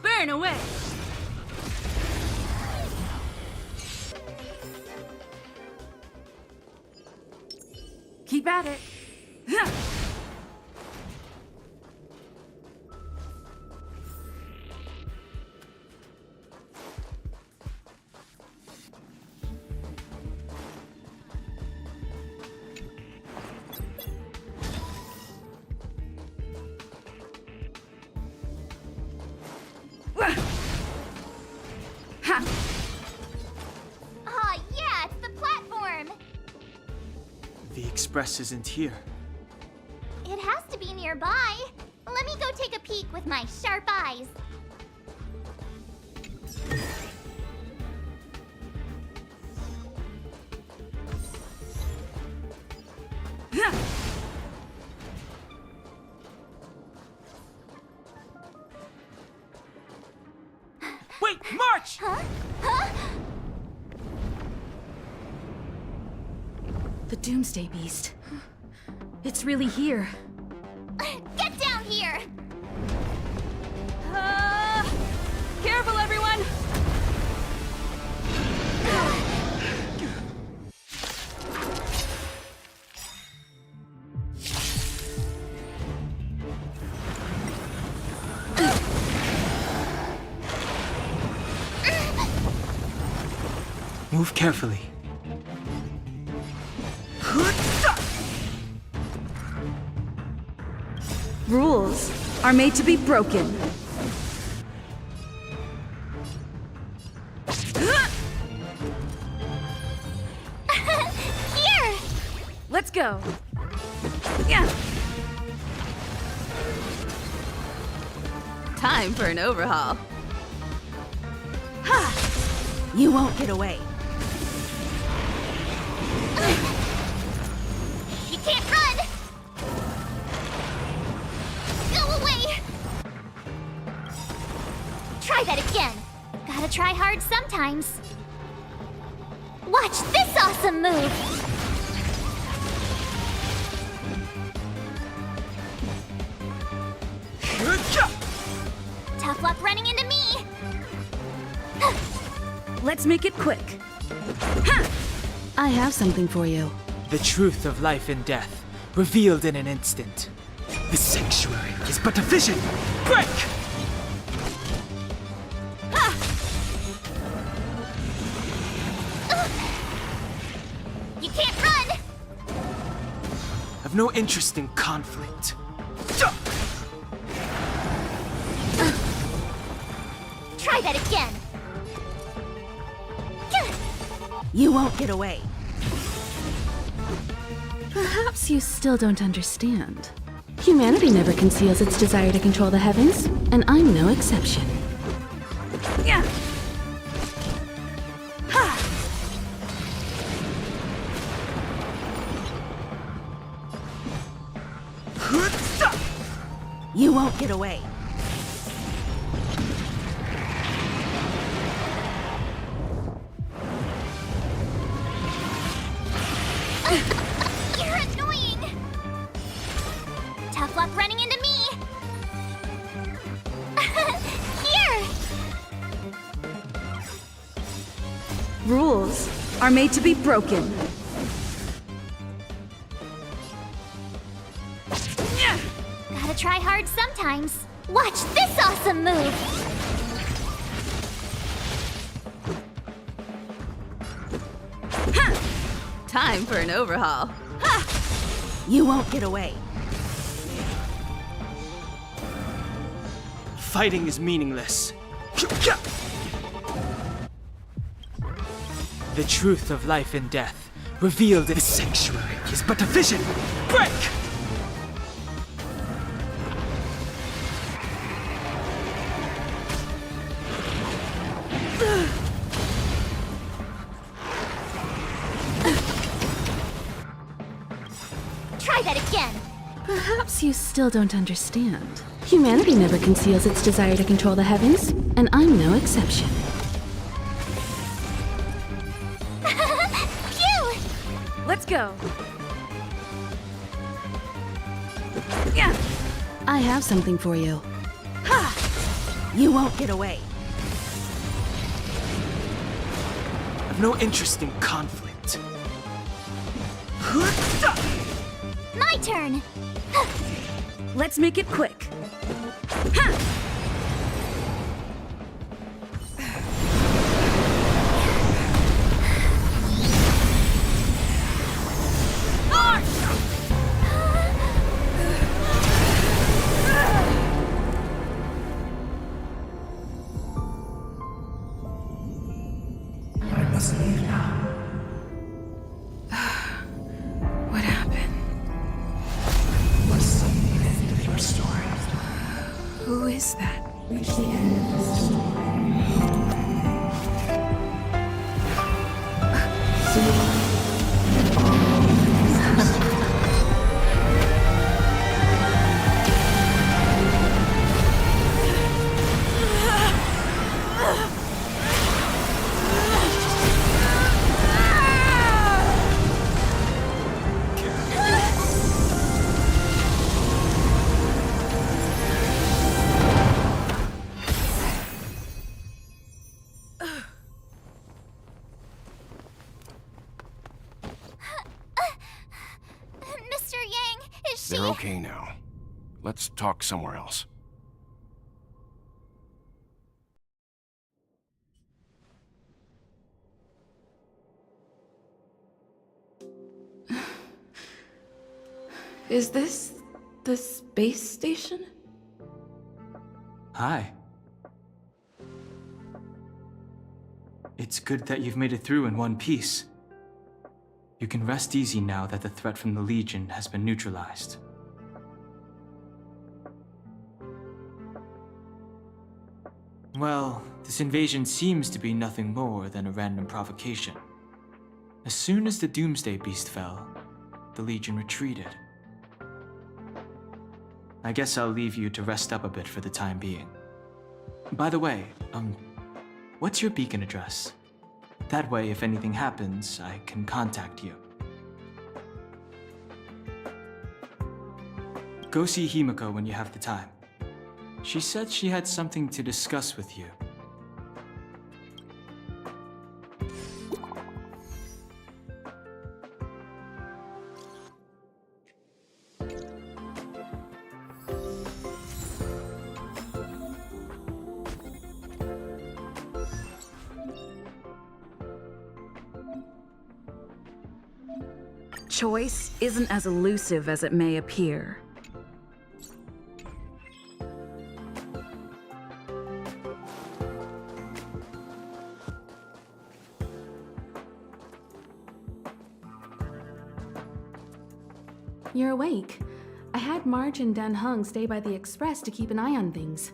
Burn away! Keep at it. Aw, yeah, it's the platform! The express isn't here. It has to be nearby. Let me go take a peek with my sharp eyes. Wait, march! Huh? Huh? The Doomsday Beast. It's really here. Get down here! Careful, everyone! Move carefully. Rules are made to be broken. Here! Let's go. Yeah. Time for an overhaul. Ha! You won't get away. You can't run! Go away! Try that again. Gotta try hard sometimes. What? Watch this awesome move! Tough luck running into me! Let's make it quick. I have something for you. The truth of life and death, revealed in an instant. The sanctuary is but a vision! Break! You can't run! I've no interest in conflict. Try that again! You won't get away. Perhaps you still don't understand. Humanity never conceals its desire to control the heavens, and I'm no exception. Yeah. You won't get away. You're annoying! Tough luck running into me! Here! Rules are made to be broken. Gotta try hard sometimes. Watch this awesome move! Time for an overhaul. You won't get away. Fighting is meaningless. The truth of life and death, revealed in the sanctuary, is but a vision! Break! Try that again! Perhaps you still don't understand. Humanity never conceals its desire to control the heavens, and I'm no exception. Phew! Let's go. Yeah. I have something for you. You won't get away. I've no interest in conflict. My turn! Let's make it quick. What happened? What's the end of your story? Who is that? Reach the end of the story. Mr. Yang, is she... They're okay now. Let's talk somewhere else. Is this the space station? Hi. It's good that you've made it through in one piece. You can rest easy now that the threat from the Legion has been neutralized. Well, this invasion seems to be nothing more than a random provocation. As soon as the Doomsday Beast fell, the Legion retreated. I guess I'll leave you to rest up a bit for the time being. By the way, what's your beacon address? That way, if anything happens, I can contact you. Go see Himiko when you have the time. She said she had something to discuss with you. Choice isn't as elusive as it may appear. You're awake. I had March and Dan Hung stay by the Express to keep an eye on things.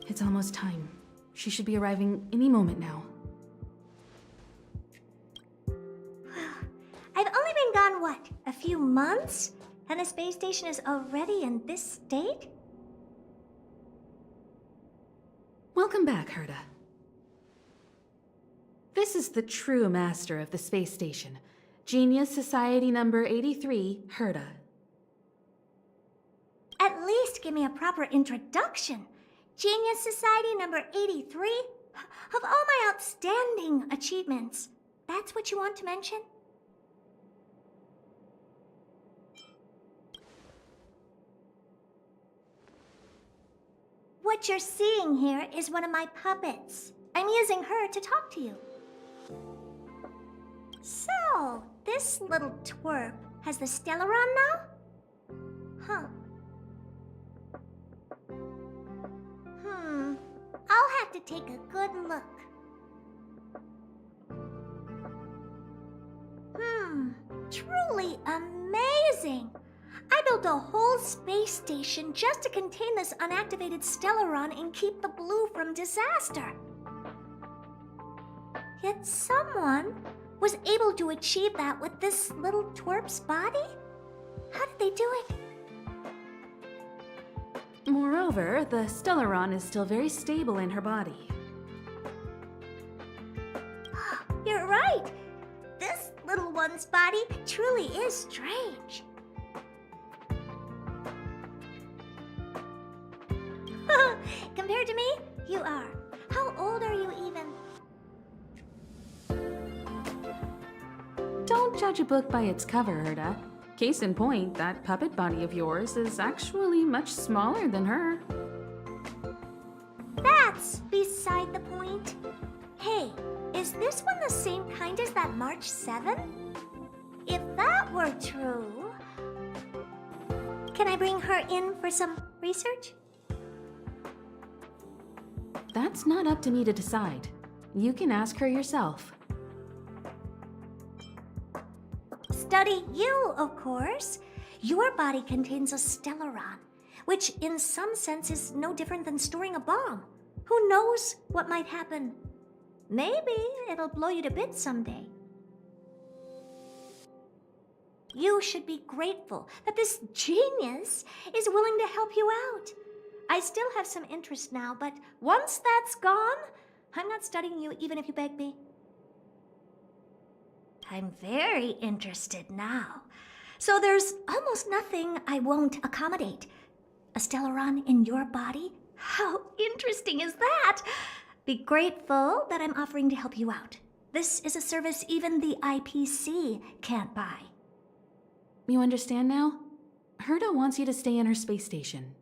It's almost time. She should be arriving any moment now. I've only been gone, what, a few months? And the space station is already in this state? Welcome back, Herta. This is the true master of the space station. Genius Society number 83, Herta. At least give me a proper introduction. Genius Society number 83? Of all my outstanding achievements, that's what you want to mention? What you're seeing here is one of my puppets. I'm using her to talk to you. So, this little twerp has the Stellaron now? Huh. I'll have to take a good look. Truly amazing! I built a whole space station just to contain this unactivated Stellaron and keep the blue from disaster. Yet someone was able to achieve that with this little twerp's body? How did they do it? Moreover, the Stellaron is still very stable in her body. You're right. This little one's body truly is strange. Compared to me, you are. How old are you even? Don't judge a book by its cover, Herta. Case in point, that puppet body of yours is actually much smaller than her. That's beside the point. Hey, is this one the same kind as that March 7? If that were true, can I bring her in for some research? That's not up to me to decide. You can ask her yourself. Study you, of course. Your body contains a Stellaron, which in some sense is no different than storing a bomb. Who knows what might happen? Maybe it'll blow you to bits someday. You should be grateful that this genius is willing to help you out. I still have some interest now, but once that's gone, I'm not studying you even if you beg me. I'm very interested now. So there's almost nothing I won't accommodate. A Stellaron in your body? How interesting is that? Be grateful that I'm offering to help you out. This is a service even the IPC can't buy. You understand now? Herta wants you to stay in her space station.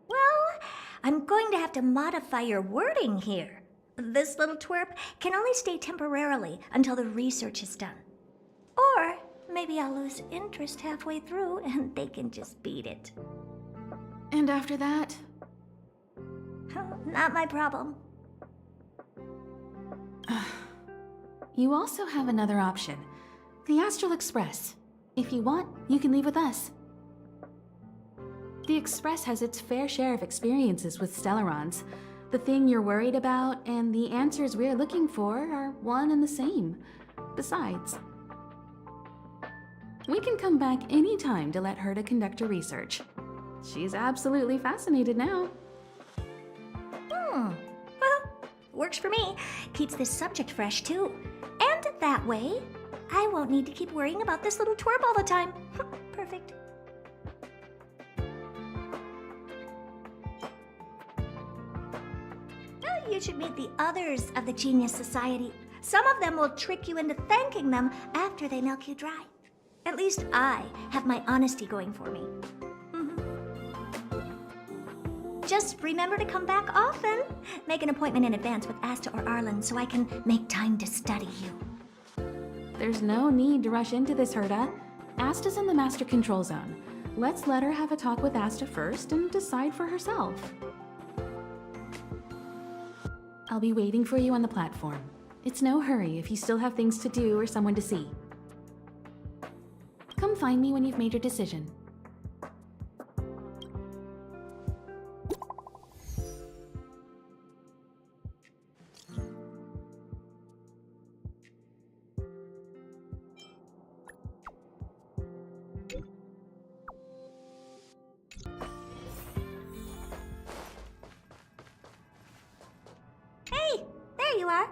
Well, I'm going to have to modify your wording here. This little twerp can only stay temporarily until the research is done. Or maybe I'll lose interest halfway through and they can just beat it. And after that? Not my problem. You also have another option. The Astral Express. If you want, you can leave with us. The Express has its fair share of experiences with Stellarons. The thing you're worried about and the answers we're looking for are one and the same. Besides, we can come back any time to let Herta conduct her research. She's absolutely fascinated now. Works for me. Keeps this subject fresh, too. And that way, I won't need to keep worrying about this little twerp all the time. Perfect. You should meet the others of the Genius Society. Some of them will trick you into thanking them after they milk you dry. At least I have my honesty going for me. Just remember to come back often. Make an appointment in advance with Asta or Arlen so I can make time to study you. There's no need to rush into this, Herta. Asta's in the Master Control Zone. Let's let her have a talk with Asta first and decide for herself. I'll be waiting for you on the platform. It's no hurry if you still have things to do or someone to see. Come find me when you've made your decision. Hey, there you are.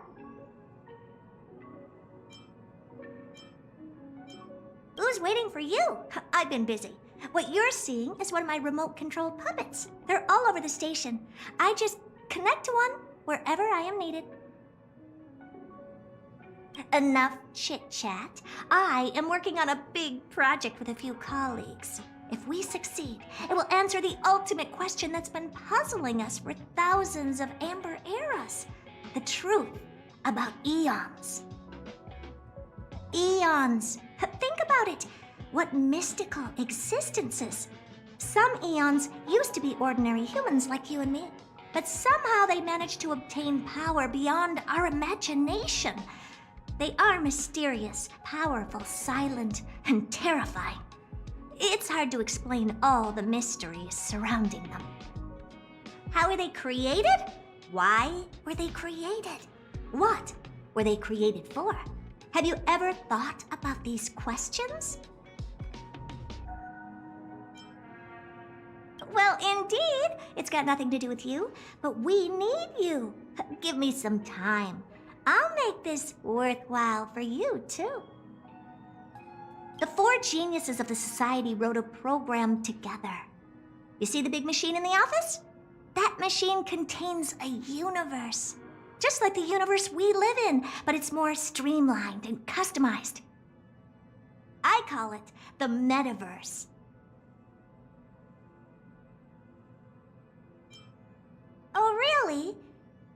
Who's waiting for you? I've been busy. What you're seeing is one of my remote-controlled puppets. They're all over the station. I just connect to one wherever I am needed. Enough chit-chat. I am working on a big project with a few colleagues. If we succeed, it will answer the ultimate question that's been puzzling us for thousands of Amber eras. The truth about eons. Eons. Think about it. What mystical existences. Some eons used to be ordinary humans like you and me, but somehow they managed to obtain power beyond our imagination. They are mysterious, powerful, silent, and terrifying. It's hard to explain all the mysteries surrounding them. How were they created? Why were they created? What were they created for? Have you ever thought about these questions? Well, indeed. It's got nothing to do with you, but we need you. Give me some time. I'll make this worthwhile for you, too. The 4 geniuses of the Society wrote a program together. You see the big machine in the office? That machine contains a universe. Just like the universe we live in, but it's more streamlined and customized. I call it the metaverse. Oh, really?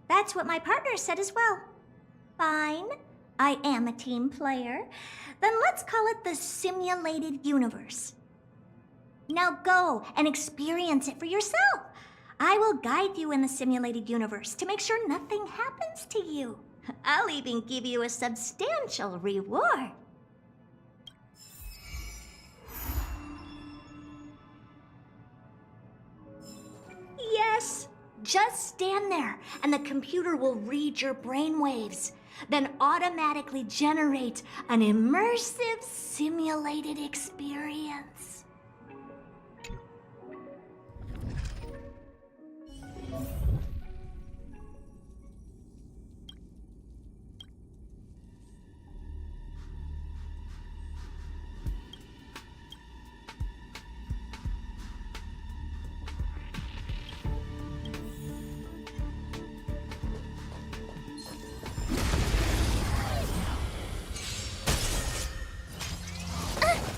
That's what my partner said as well. Fine, I am a team player. Then let's call it the simulated universe. Now go and experience it for yourself. I will guide you in the simulated universe to make sure nothing happens to you. I'll even give you a substantial reward. Yes, just stand there and the computer will read your brainwaves, then automatically generate an immersive simulated experience.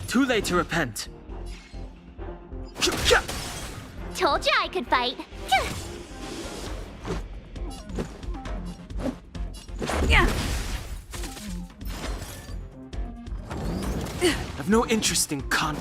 Too late to repent. Told you I could fight. I've no interest in con.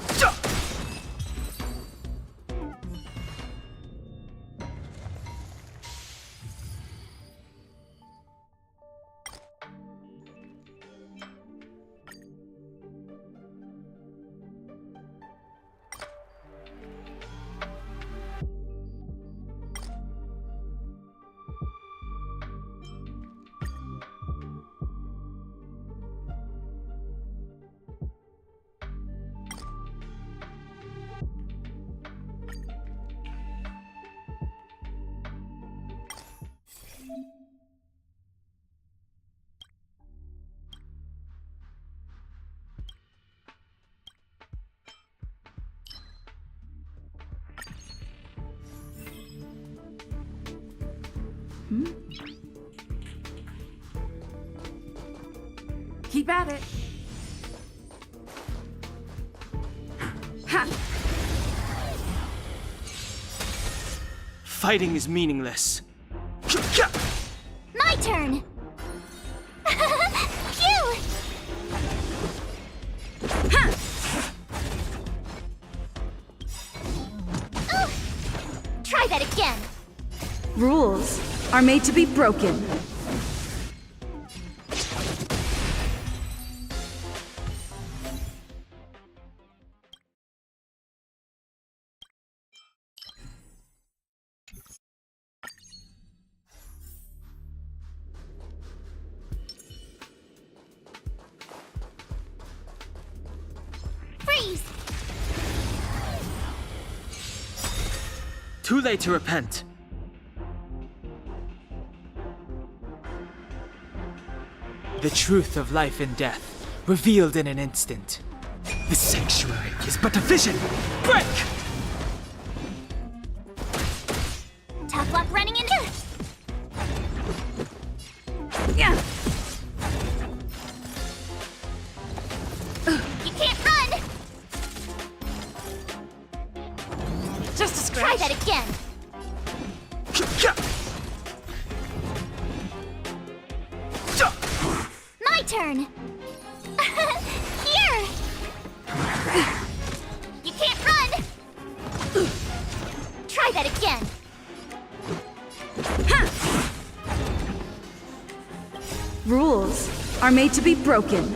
Keep at it. Ha! Fighting is meaningless. My turn! Phew! Ooh. Try that again! Rules are made to be broken. Freeze! Too late to repent. The truth of life and death, revealed in an instant. The sanctuary is but a vision. Break! Tough luck running into... Yeah. You can't run! Just a scratch. Try that again! My turn! Here! You can't run! Try that again! Rules are made to be broken.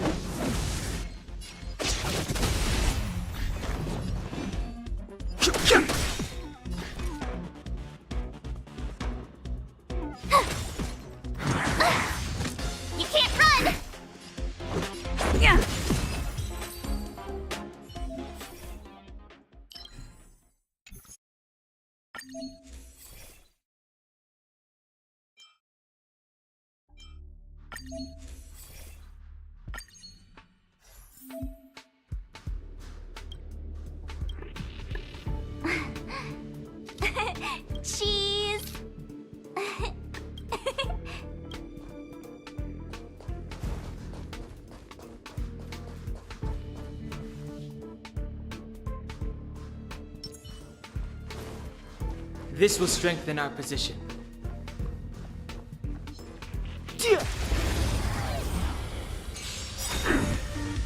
You can't run! Yeah. Cheese! This will strengthen our position.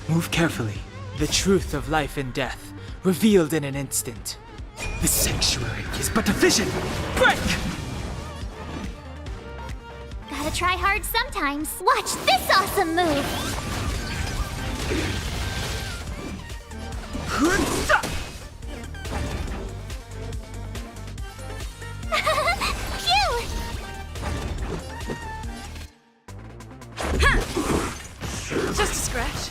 Move carefully. The truth of life and death, revealed in an instant. The sanctuary is but a vision. Break! Gotta try hard sometimes. Watch this awesome move! Phew! Just a scratch.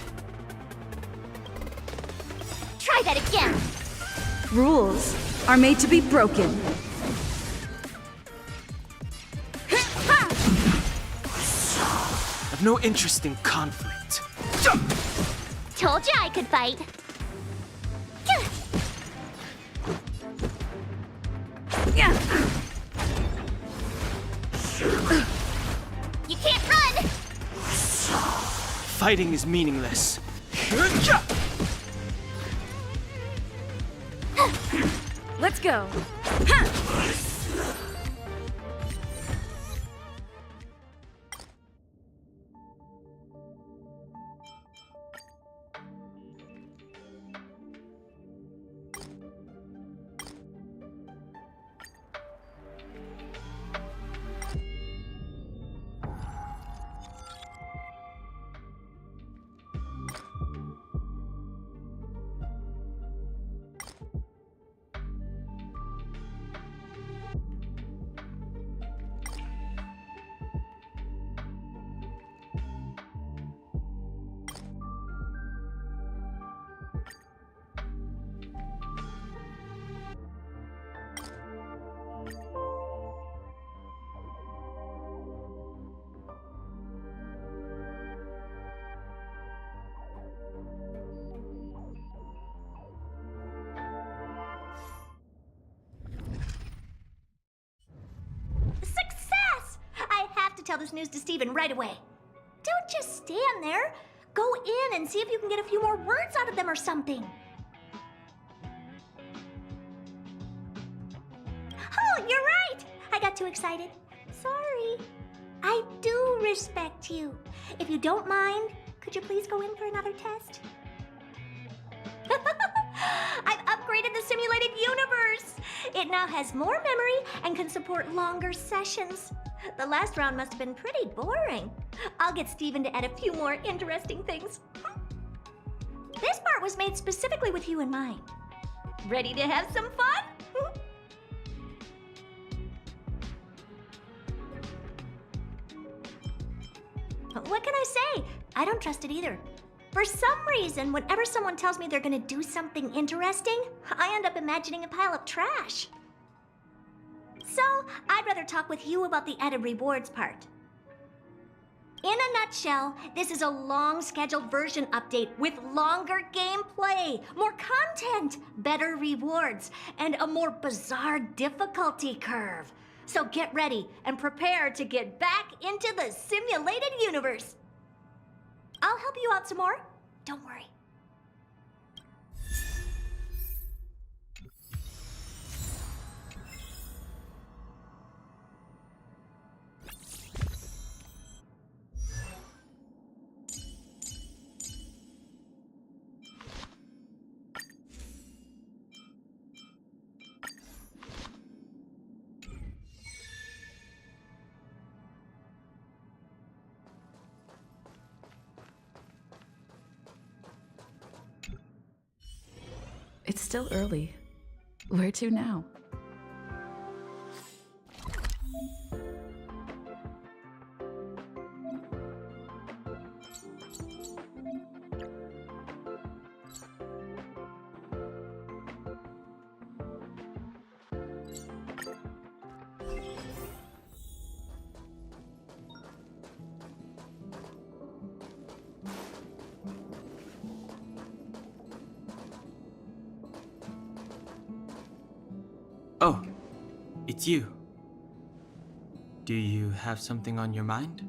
Try that again! Rules are made to be broken. I've no interest in conflict. Told you I could fight. Yeah. You can't run! Fighting is meaningless. Let's go. Success! I have to tell this news to Steven right away. Don't just stand there. Go in and see if you can get a few more words out of them or something. Oh, you're right! I got too excited. Sorry. I do respect you. If you don't mind, could you please go in for another test? I've upgraded the simulated universe! It now has more memory and can support longer sessions. The last round must have been pretty boring. I'll get Steven to add a few more interesting things. This part was made specifically with you in mind. Ready to have some fun? What can I say? I don't trust it either. For some reason, whenever someone tells me they're gonna do something interesting, I end up imagining a pile of trash. So, I'd rather talk with you about the added rewards part. In a nutshell, this is a long scheduled version update with longer gameplay, more content, better rewards, and a more bizarre difficulty curve. So get ready and prepare to get back into the simulated universe. I'll help you out some more. Don't worry. It's still early. Where to now? Oh, it's you. Do you have something on your mind?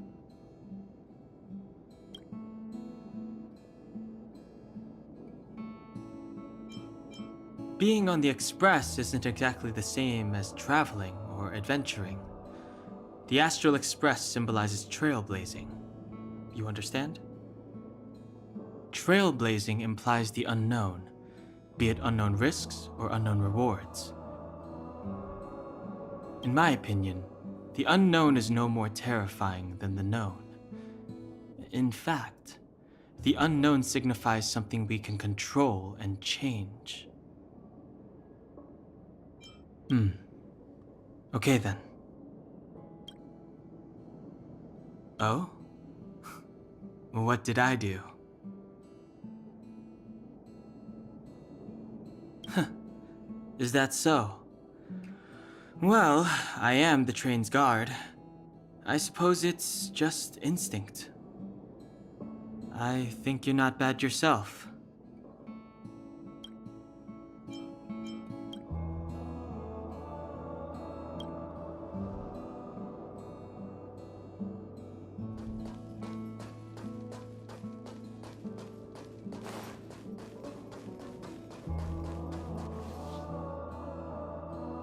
Being on the Express isn't exactly the same as traveling or adventuring. The Astral Express symbolizes trailblazing. You understand? Trailblazing implies the unknown, be it unknown risks or unknown rewards. In my opinion, the unknown is no more terrifying than the known. In fact, the unknown signifies something we can control and change. Okay then. Oh? What did I do? Is that so? Well, I am the train's guard. I suppose it's just instinct. I think you're not bad yourself.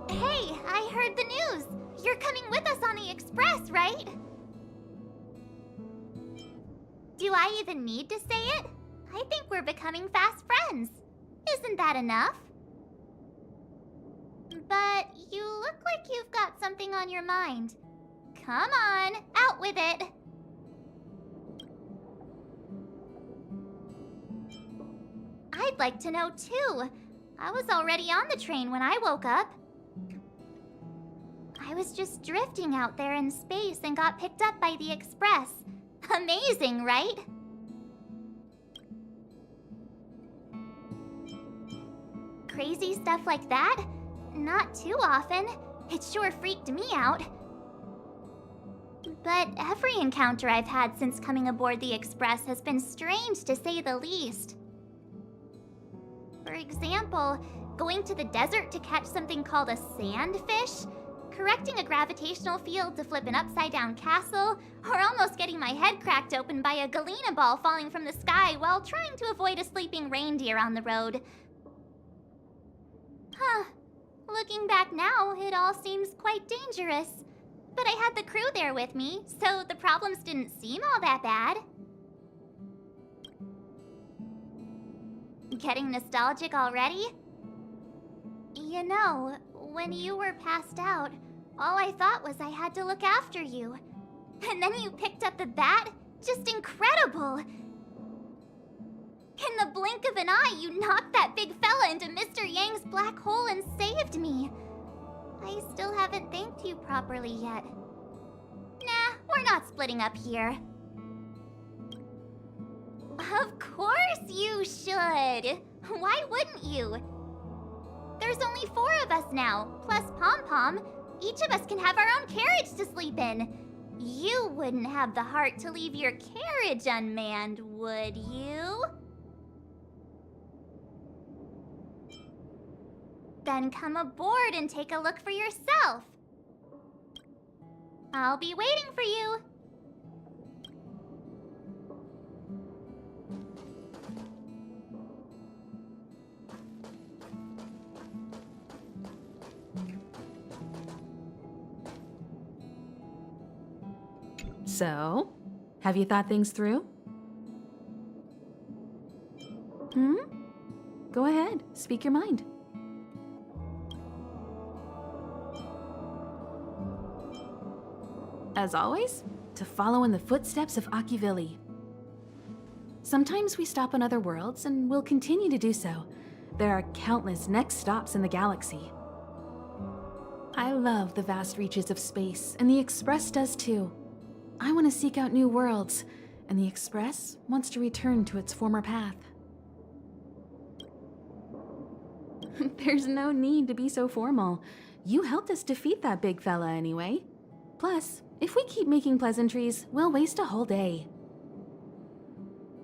Hey, I heard the news. You're coming with us on the Express, right? Do I even need to say it? I think we're becoming fast friends. Isn't that enough? But you look like you've got something on your mind. Come on, out with it. I'd like to know too. I was already on the train when I woke up. I was just drifting out there in space and got picked up by the Express. Amazing, right? Crazy stuff like that? Not too often. It sure freaked me out. But every encounter I've had since coming aboard the Express has been strange to say the least. For example, going to the desert to catch something called a sandfish correcting a gravitational field to flip an upside-down castle, or almost getting my head cracked open by a galena ball falling from the sky while trying to avoid a sleeping reindeer on the road. Huh. Looking back now, it all seems quite dangerous. But I had the crew there with me, so the problems didn't seem all that bad. Getting nostalgic already? You know, when you were passed out, all I thought was I had to look after you. And then you picked up the bat? Just incredible! In the blink of an eye, you knocked that big fella into Mr. Yang's black hole and saved me. I still haven't thanked you properly yet. Nah, we're not splitting up here. Of course you should! Why wouldn't you? There's only 4 of us now, plus Pom Pom. Each of us can have our own carriage to sleep in. You wouldn't have the heart to leave your carriage unmanned, would you? Then come aboard and take a look for yourself. I'll be waiting for you. So, have you thought things through? Go ahead, speak your mind. As always, to follow in the footsteps of Akivili. Sometimes we stop on other worlds, and we'll continue to do so. There are countless next stops in the galaxy. I love the vast reaches of space, and the Express does too. I want to seek out new worlds, and the Express wants to return to its former path. There's no need to be so formal. You helped us defeat that big fella anyway. Plus, if we keep making pleasantries, we'll waste a whole day.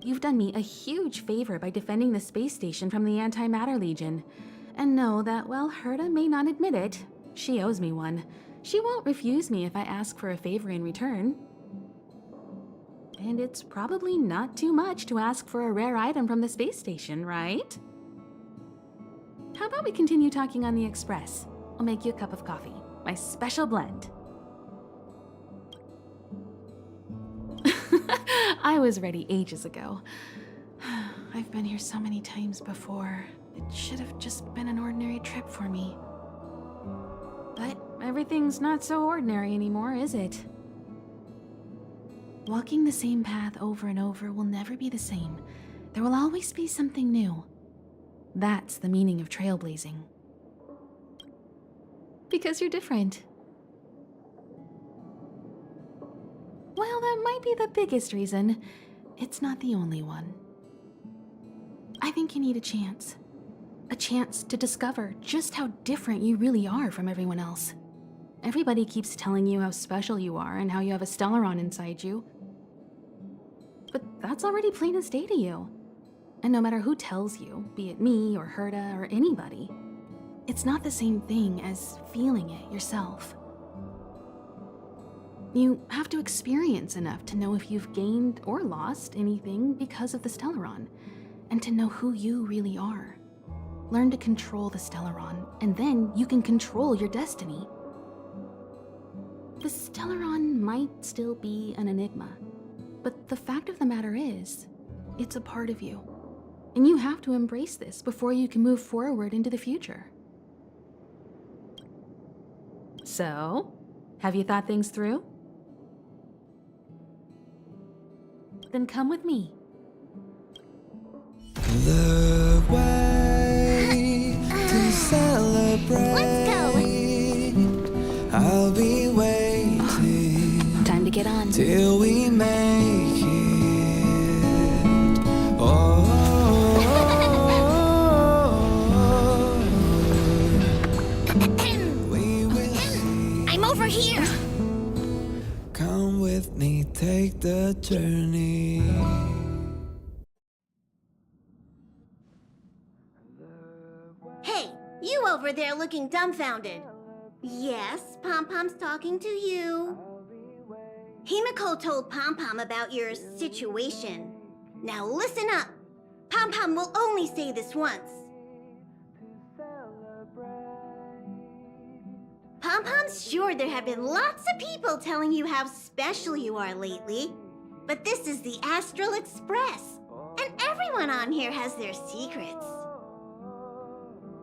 You've done me a huge favor by defending the space station from the Antimatter Legion. And know that while Herta may not admit it, she owes me one. She won't refuse me if I ask for a favor in return. And it's probably not too much to ask for a rare item from the space station, right? How about we continue talking on the Express? I'll make you a cup of coffee, my special blend. I was ready ages ago. I've been here so many times before. It should have just been an ordinary trip for me. But everything's not so ordinary anymore, is it? Walking the same path over and over will never be the same. There will always be something new. That's the meaning of trailblazing. Because you're different. Well, that might be the biggest reason. It's not the only one. I think you need a chance. A chance to discover just how different you really are from everyone else. Everybody keeps telling you how special you are and how you have a Stellaron inside you. But that's already plain as day to you. And no matter who tells you, be it me or Herta or anybody, it's not the same thing as feeling it yourself. You have to experience enough to know if you've gained or lost anything because of the Stellaron, and to know who you really are. Learn to control the Stellaron, and then you can control your destiny. The Stellaron might still be an enigma, but the fact of the matter is, it's a part of you. And you have to embrace this before you can move forward into the future. So, have you thought things through? Then come with me. The way to celebrate. Let's go. I'll be waiting. Time to get on. Till we make it. Oh. We will see. I'm over here. Come with me, take the journey. Hey, you over there looking dumbfounded. Yes, Pom-Pom's talking to you. Himiko told Pom-Pom about your situation. Now listen up. Pom-Pom will only say this once. Pom-Pom's sure there have been lots of people telling you how special you are lately. But this is the Astral Express, and everyone on here has their secrets.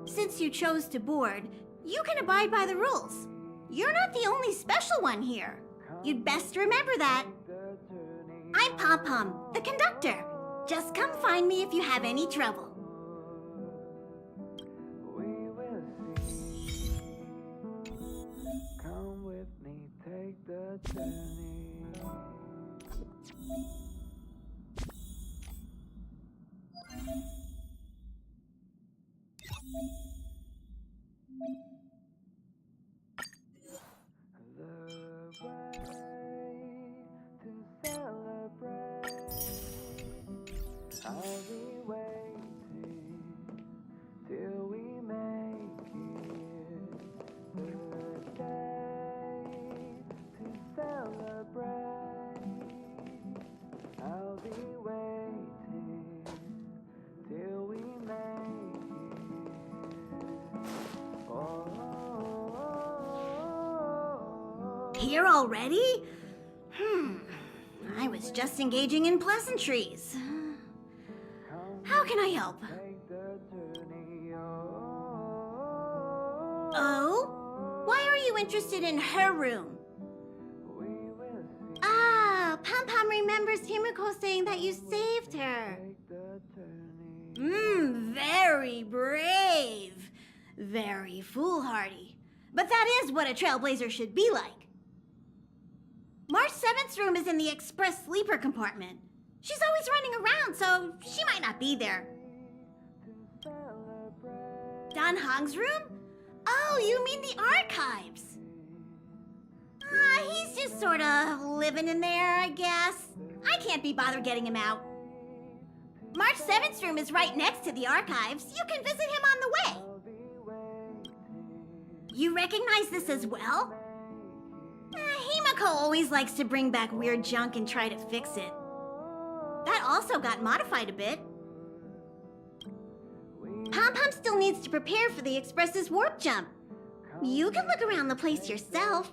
Since you chose to board, you can abide by the rules. You're not the only special one here. You'd best remember that. I'm Pom-Pom, the conductor. Just come find me if you have any trouble. Come with me, take the journey. The way to celebrate. I'll be waiting till we make it. The day to celebrate. I'll be waiting till we make it. Oh. Here already? I was just engaging in pleasantries. How can I help? Oh? Why are you interested in her room? Ah, Pom-Pom remembers Himiko saying that you saved her. Very brave. Very foolhardy. But that is what a trailblazer should be like. March 7th's room is in the express sleeper compartment. She's always running around, so she might not be there. Dan Hong's room? Oh, you mean the archives. He's just sort of living in there, I guess. I can't be bothered getting him out. March 7th's room is right next to the archives. You can visit him on the way. You recognize this as well? Himiko always likes to bring back weird junk and try to fix it. That also got modified a bit. Pom-Pom still needs to prepare for the Express's warp jump. You can look around the place yourself.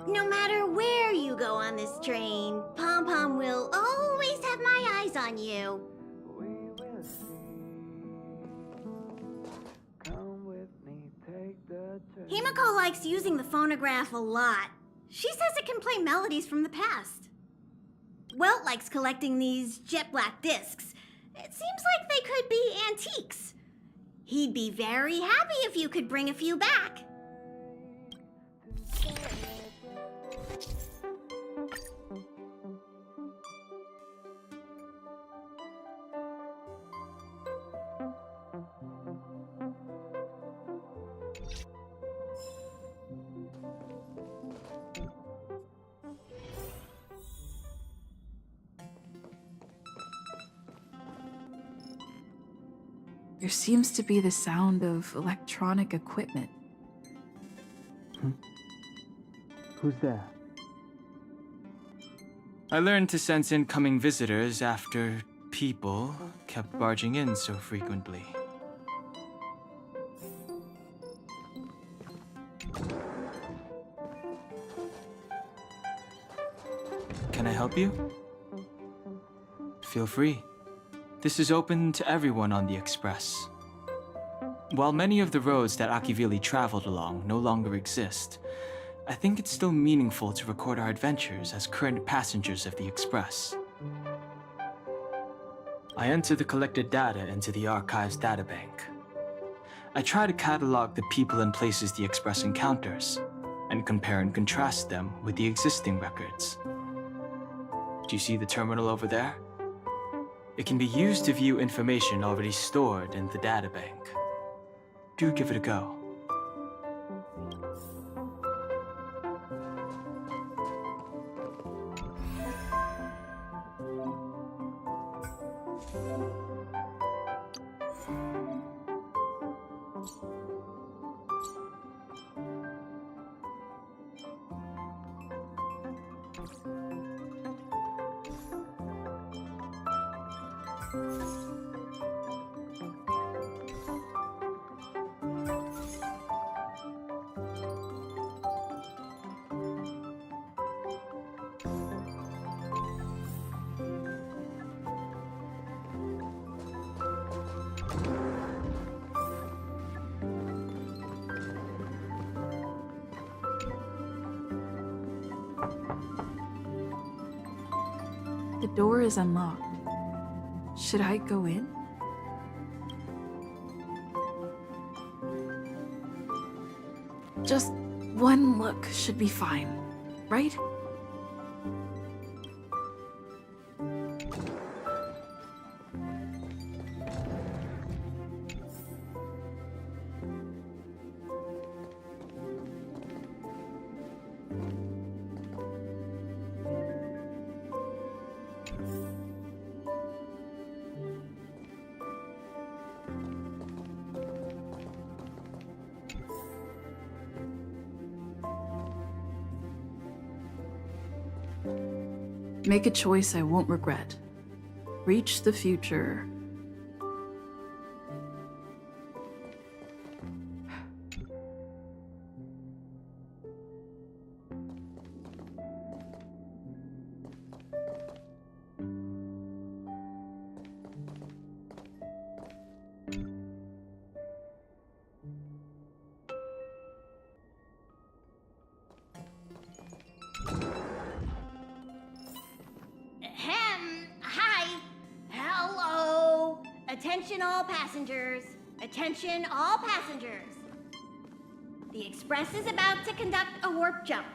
No matter where you go on this train, Pom-Pom will always have my eyes on you. Himiko likes using the phonograph a lot. She says it can play melodies from the past. Welt likes collecting these jet black discs. It seems like they could be antiques. He'd be very happy if you could bring a few back. There seems to be the sound of electronic equipment. Who's there? I learned to sense incoming visitors after people kept barging in so frequently. Can I help you? Feel free. This is open to everyone on the Express. While many of the roads that Akivili traveled along no longer exist, I think it's still meaningful to record our adventures as current passengers of the Express. I enter the collected data into the Archives databank. I try to catalog the people and places the Express encounters, and compare and contrast them with the existing records. Do you see the terminal over there? It can be used to view information already stored in the databank. Do give it a go. The door is unlocked. Should I go in? Just one look should be fine, right? Make a choice I won't regret. Reach the future. Hi. Hello. Attention all passengers. Attention all passengers. The Express is about to conduct a warp jump.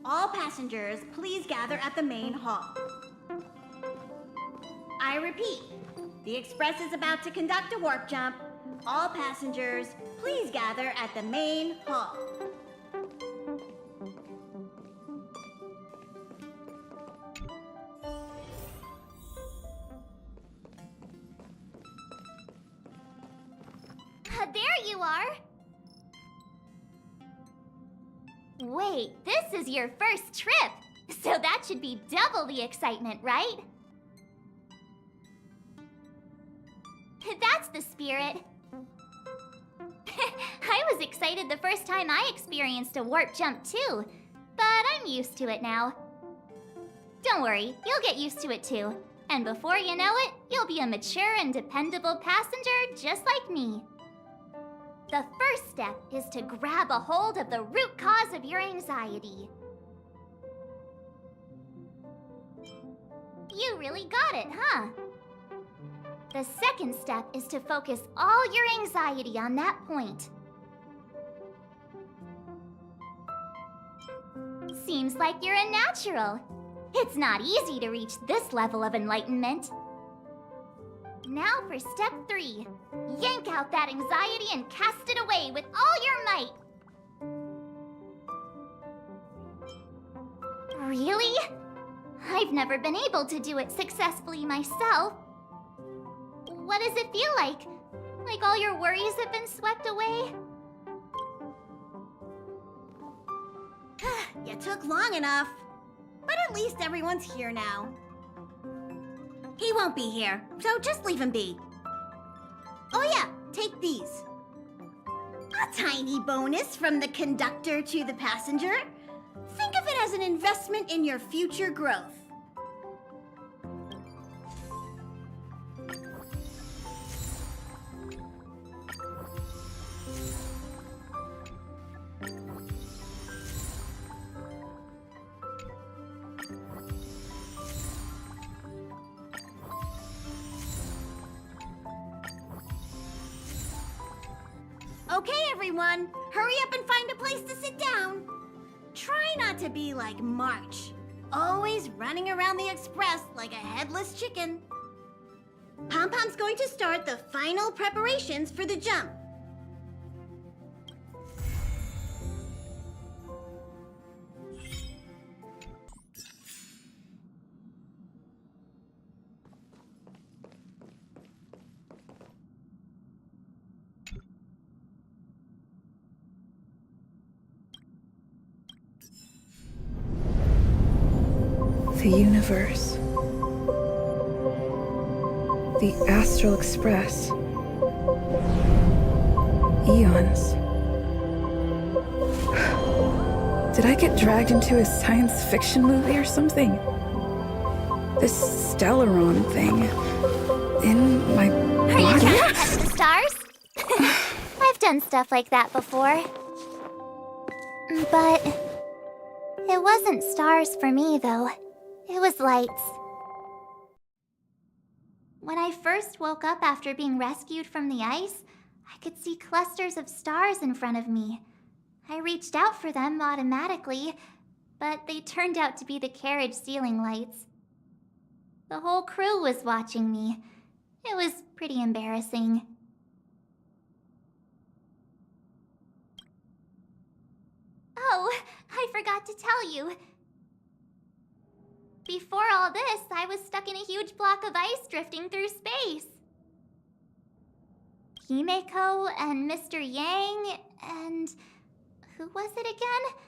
All passengers, please gather at the main hall. I repeat, the Express is about to conduct a warp jump. All passengers, please gather at the main hall. There you are! Wait, this is your first trip! So that should be double the excitement, right? That's the spirit. I was excited the first time I experienced a warp jump too, but I'm used to it now. Don't worry, you'll get used to it too. And before you know it, you'll be a mature and dependable passenger just like me. The first step is to grab a hold of the root cause of your anxiety. You really got it, huh? The second step is to focus all your anxiety on that point. Seems like you're a natural. It's not easy to reach this level of enlightenment. Now for step 3. Yank out that anxiety and cast it away with all your might. Really? I've never been able to do it successfully myself. What does it feel like? Like all your worries have been swept away? You took long enough. But at least everyone's here now. He won't be here, so just leave him be. Oh yeah, take these. A tiny bonus from the conductor to the passenger. Think of it as an investment in your future growth. Okay, everyone, hurry up and find a place to sit down. Try not to be like March, always running around the Express like a headless chicken. Pom-Pom's going to start the final preparations for the jump. The universe The Astral Express. Eons. Did I get dragged into a science fiction movie or something? This Stellaron thing in my Are you body? trying to touch the stars? I've done stuff like that before. But it wasn't stars for me, though. It was lights. When I first woke up after being rescued from the ice, I could see clusters of stars in front of me. I reached out for them automatically, but they turned out to be the carriage ceiling lights. The whole crew was watching me. It was pretty embarrassing. Oh, I forgot to tell you. Before all this, I was stuck in a huge block of ice drifting through space. Himeko and Mr. Yang and... who was it again?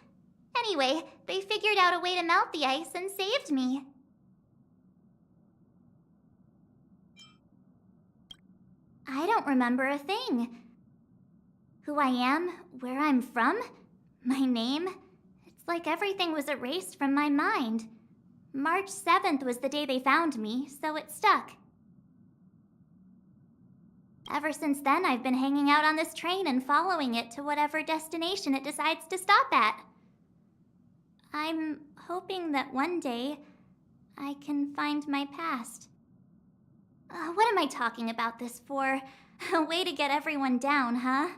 Anyway, they figured out a way to melt the ice and saved me. I don't remember a thing. Who I am, where I'm from, my name. It's like everything was erased from my mind. March 7th was the day they found me, so it stuck. Ever since then, I've been hanging out on this train and following it to whatever destination it decides to stop at. I'm hoping that one day I can find my past. What am I talking about this for? A way to get everyone down, huh?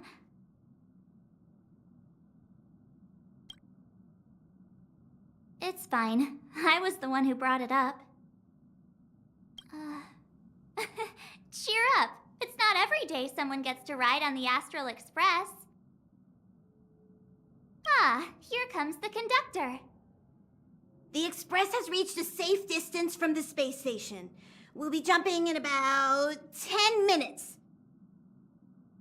It's fine. I was the one who brought it up. Cheer up! It's not every day someone gets to ride on the Astral Express. Ah, here comes the conductor. The Express has reached a safe distance from the space station. We'll be jumping in about 10 minutes.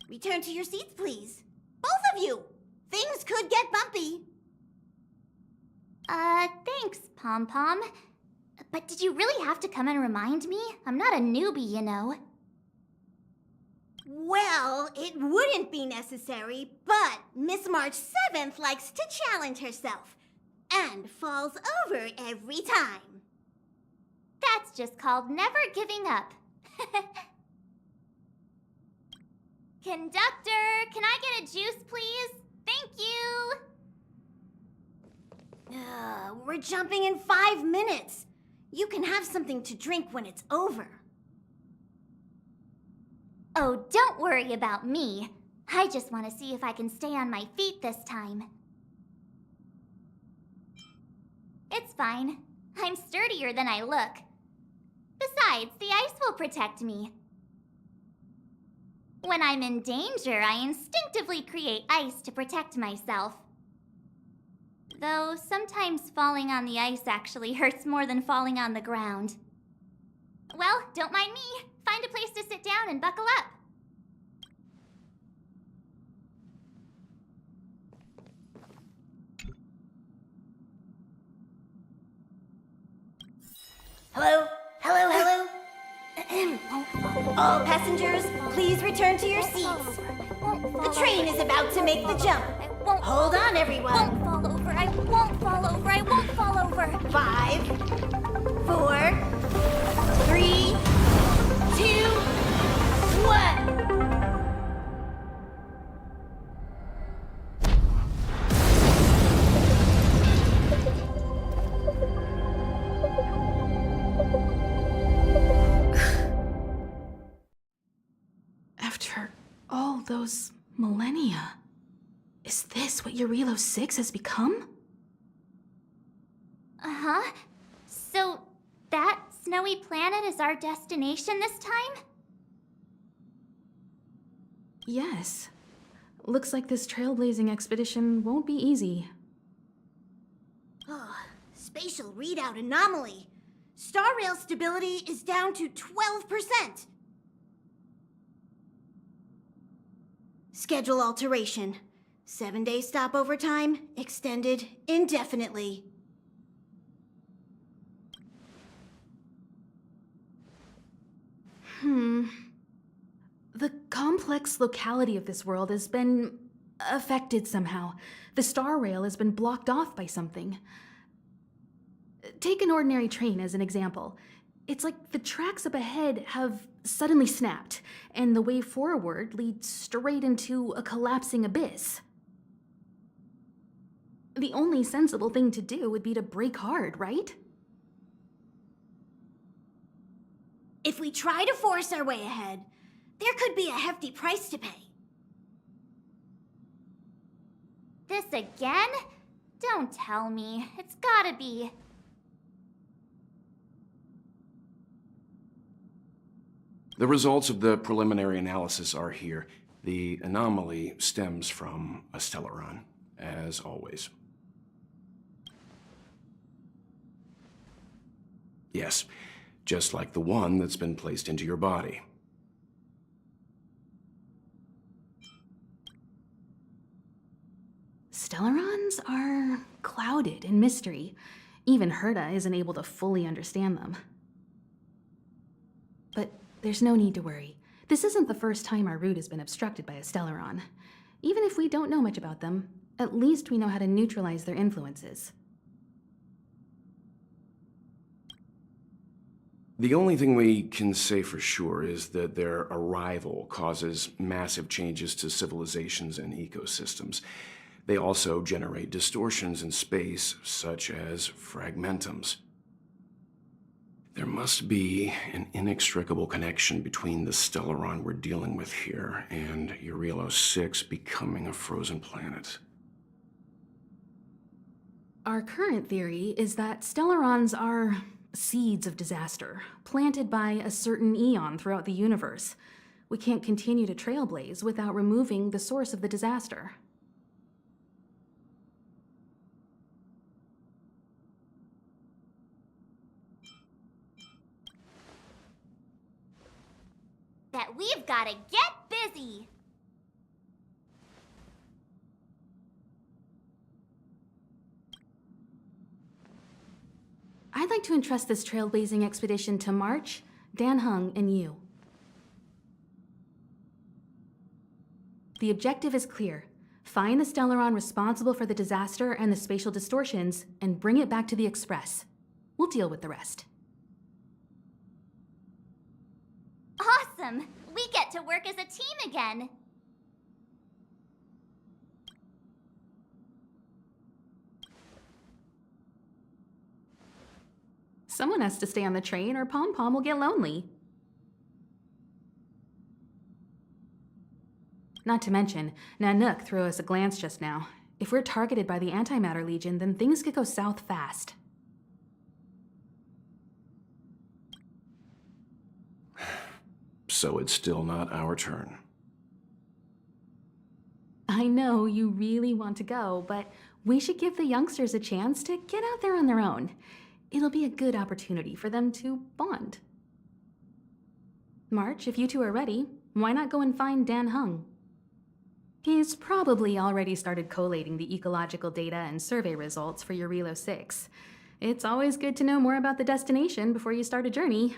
Return to your seats, please. Both of you! Things could get bumpy. Thanks, Pom Pom. But did you really have to come and remind me? I'm not a newbie, you know. Well, it wouldn't be necessary, but Miss March 7th likes to challenge herself. And falls over every time. That's just called never giving up. Conductor, can I get a juice, please? Thank you! We're jumping in 5 minutes. You can have something to drink when it's over. Oh, don't worry about me. I just want to see if I can stay on my feet this time. It's fine. I'm sturdier than I look. Besides, the ice will protect me. When I'm in danger, I instinctively create ice to protect myself. Though sometimes falling on the ice actually hurts more than falling on the ground. Well, don't mind me. Find a place to sit down and buckle up. Hello? Hello? All passengers, please return to your seats. The train is about to make the jump. Hold on, everyone. I won't fall over. I won't fall over. I won't fall over. 5, 4, 3, 2, 1. After all those millennia, is this what Eurilo 6 has become? Uh-huh. So, that snowy planet is our destination this time? Yes. Looks like this trailblazing expedition won't be easy. Oh, spatial readout anomaly. Star rail stability is down to 12%. Schedule alteration. 7-day stopover time extended indefinitely. The complex locality of this world has been affected somehow. The star rail has been blocked off by something. Take an ordinary train as an example. It's like the tracks up ahead have suddenly snapped, and the way forward leads straight into a collapsing abyss. The only sensible thing to do would be to brake hard, right? If we try to force our way ahead, there could be a hefty price to pay. This again? Don't tell me. It's gotta be. The results of the preliminary analysis are here. The anomaly stems from a Stellaron, as always. Yes, just like the one that's been placed into your body. Stellarons are clouded in mystery. Even Herta isn't able to fully understand them. But there's no need to worry. This isn't the first time our route has been obstructed by a Stellaron. Even if we don't know much about them, at least we know how to neutralize their influences. The only thing we can say for sure is that their arrival causes massive changes to civilizations and ecosystems. They also generate distortions in space, such as fragmentums. There must be an inextricable connection between the Stellaron we're dealing with here and Eurilo 6 becoming a frozen planet. Our current theory is that Stellarons are seeds of disaster, planted by a certain eon throughout the universe. We can't continue to trailblaze without removing the source of the disaster. That we've gotta get busy! I'd like to entrust this trailblazing expedition to March, Dan Heng, and you. The objective is clear. Find the Stellaron responsible for the disaster and the spatial distortions, and bring it back to the Express. We'll deal with the rest. Awesome! We get to work as a team again! Someone has to stay on the train or Pom Pom will get lonely. Not to mention, Nanook threw us a glance just now. If we're targeted by the Antimatter Legion, then things could go south fast. So it's still not our turn. I know you really want to go, but we should give the youngsters a chance to get out there on their own. It'll be a good opportunity for them to bond. March, if you two are ready, why not go and find Dan Heng? He's probably already started collating the ecological data and survey results for Eurilo 6. It's always good to know more about the destination before you start a journey.